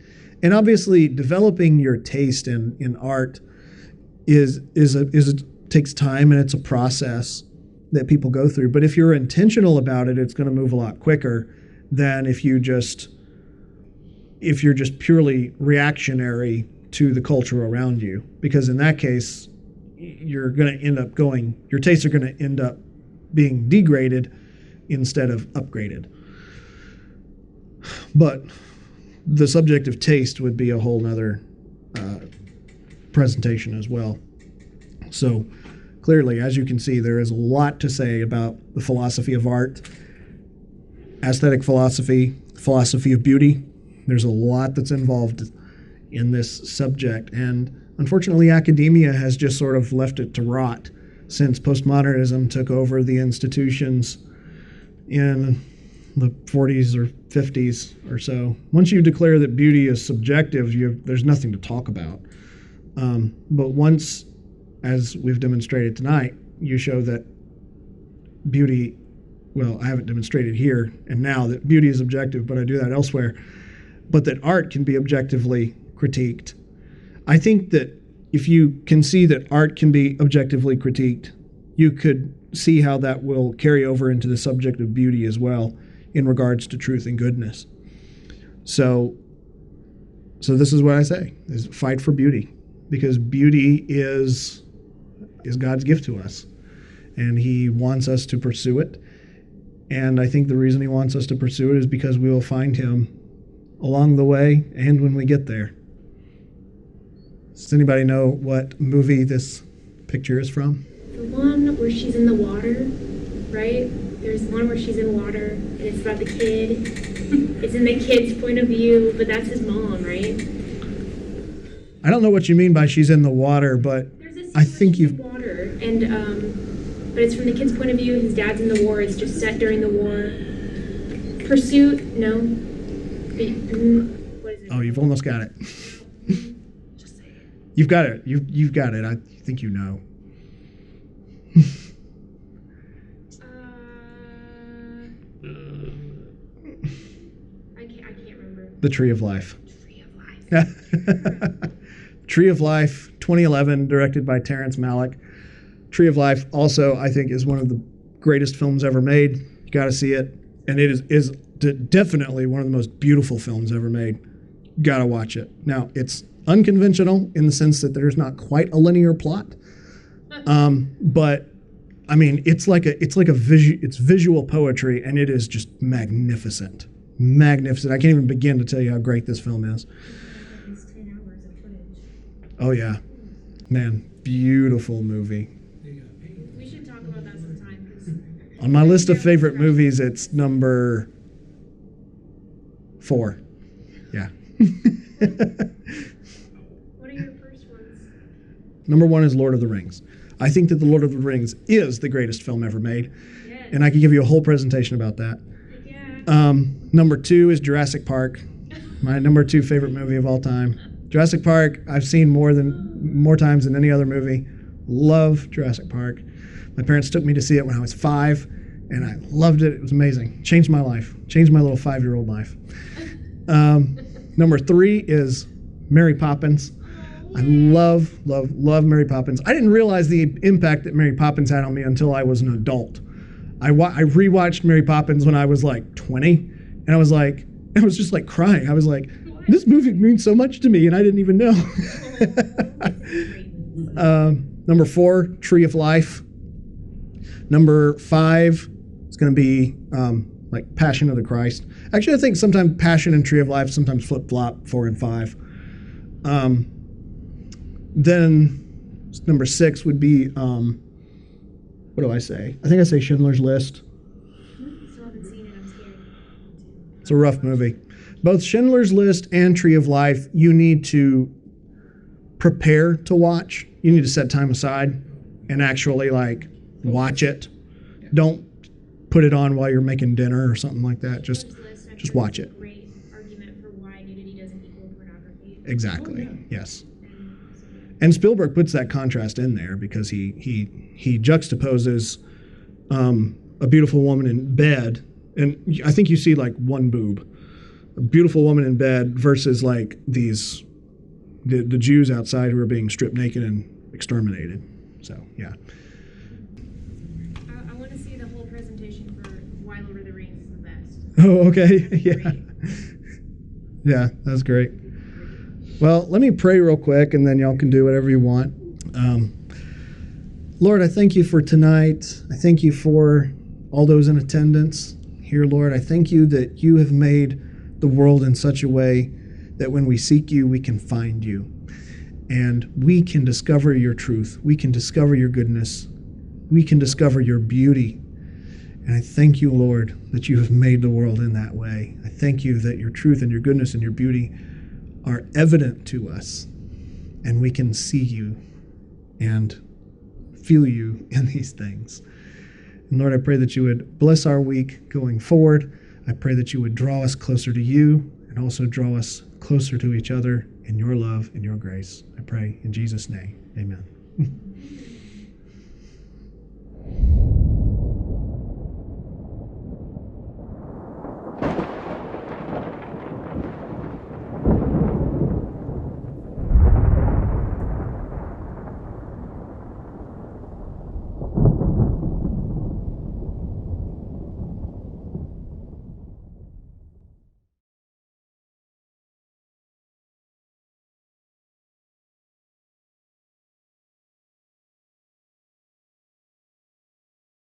And obviously, developing your taste in art takes time, and it's a process that people go through. But if you're intentional about it, it's going to move a lot quicker than if you're just purely reactionary to the culture around you. Because in that case, your tastes are going to end up being degraded instead of upgraded. But the subject of taste would be a whole nother presentation as well. So clearly, as you can see, there is a lot to say about the philosophy of art, aesthetic philosophy, philosophy of beauty. There's a lot that's involved in this subject, and unfortunately academia has just sort of left it to rot since postmodernism took over the institutions in the 40s or 50s or so. Once you declare that beauty is subjective, there's nothing to talk about. But once, as we've demonstrated tonight, you show that beauty, well, I haven't demonstrated here and now that beauty is objective, but I do that elsewhere, but that art can be objectively critiqued. I think that if you can see that art can be objectively critiqued, you could see how that will carry over into the subject of beauty as well in regards to truth and goodness. So this is what I say, is fight for beauty, because beauty is God's gift to us, and he wants us to pursue it. And I think the reason he wants us to pursue it is because we will find him along the way and when we get there. Does anybody know what movie this picture is from? The one where she's in the water, right? There's one where she's in water, and it's about the kid. It's in the kid's point of view, but that's his mom, right? I don't know what you mean by she's in the water, but There's a scene I think where she's you've... in water, and but it's from the kid's point of view. His dad's in the war. It's just set during the war. Pursuit? No. What is it? Oh, you've almost got it. Just say it. You've got it. You've got it. I think you know. I can't remember. The Tree of Life. Tree of Life. Tree of Life, 2011, directed by Terrence Malick. Tree of Life also, I think, is one of the greatest films ever made. You got to see it. And it is definitely one of the most beautiful films ever made. You got to watch it. Now, it's unconventional in the sense that there's not quite a linear plot. But I mean, it's visual poetry, and it is just magnificent. Magnificent. I can't even begin to tell you how great this film is. It's 10 hours of footage. Oh yeah. Man, beautiful movie. We should talk about that sometime. 'Cause On my list of favorite movies, it's number 4. Yeah. What are your first ones? Number one is Lord of the Rings. I think that The Lord of the Rings is the greatest film ever made, Yes. and I could give you a whole presentation about that. Yeah. Number two is Jurassic Park, my number two favorite movie of all time. Jurassic Park, I've seen more times than any other movie. Love Jurassic Park. My parents took me to see it when I was 5, and I loved it. It was amazing. Changed my life. Changed my little 5-year-old life. Number 3 is Mary Poppins. I love Mary Poppins. I didn't realize the impact that Mary Poppins had on me until I was an adult. I rewatched Mary Poppins when I was like 20, and I was just like crying. I was like, this movie means so much to me, and I didn't even know. Number 4, Tree of Life. Number 5 is going to be like Passion of the Christ. Actually, I think sometimes Passion and Tree of Life sometimes flip-flop 4 and 5. Then number 6 would be, what do I say? I think I say Schindler's List. Still haven't seen it. I'm scared. It's a rough movie. Both Schindler's List and Tree of Life, you need to prepare to watch. You need to set time aside and actually like watch it. Don't put it on while you're making dinner or something like that. Just watch it. Great argument for why nudity doesn't equal pornography. Exactly. Yes. And Spielberg puts that contrast in there because he juxtaposes a beautiful woman in bed, and I think you see like one boob, a beautiful woman in bed versus like the Jews outside who are being stripped naked and exterminated. So yeah. I want to see the whole presentation for why Lord of the Rings is the best. Oh, okay. Yeah. Yeah, that's great. Well, let me pray real quick, and then y'all can do whatever you want. Lord, I thank you for tonight. I thank you for all those in attendance here, Lord. I thank you that you have made the world in such a way that when we seek you, we can find you. And we can discover your truth. We can discover your goodness. We can discover your beauty. And I thank you, Lord, that you have made the world in that way. I thank you that your truth and your goodness and your beauty are evident to us, and we can see you and feel you in these things. And Lord, I pray that you would bless our week going forward. I pray that you would draw us closer to you and also draw us closer to each other in your love and your grace. I pray in Jesus' name, amen.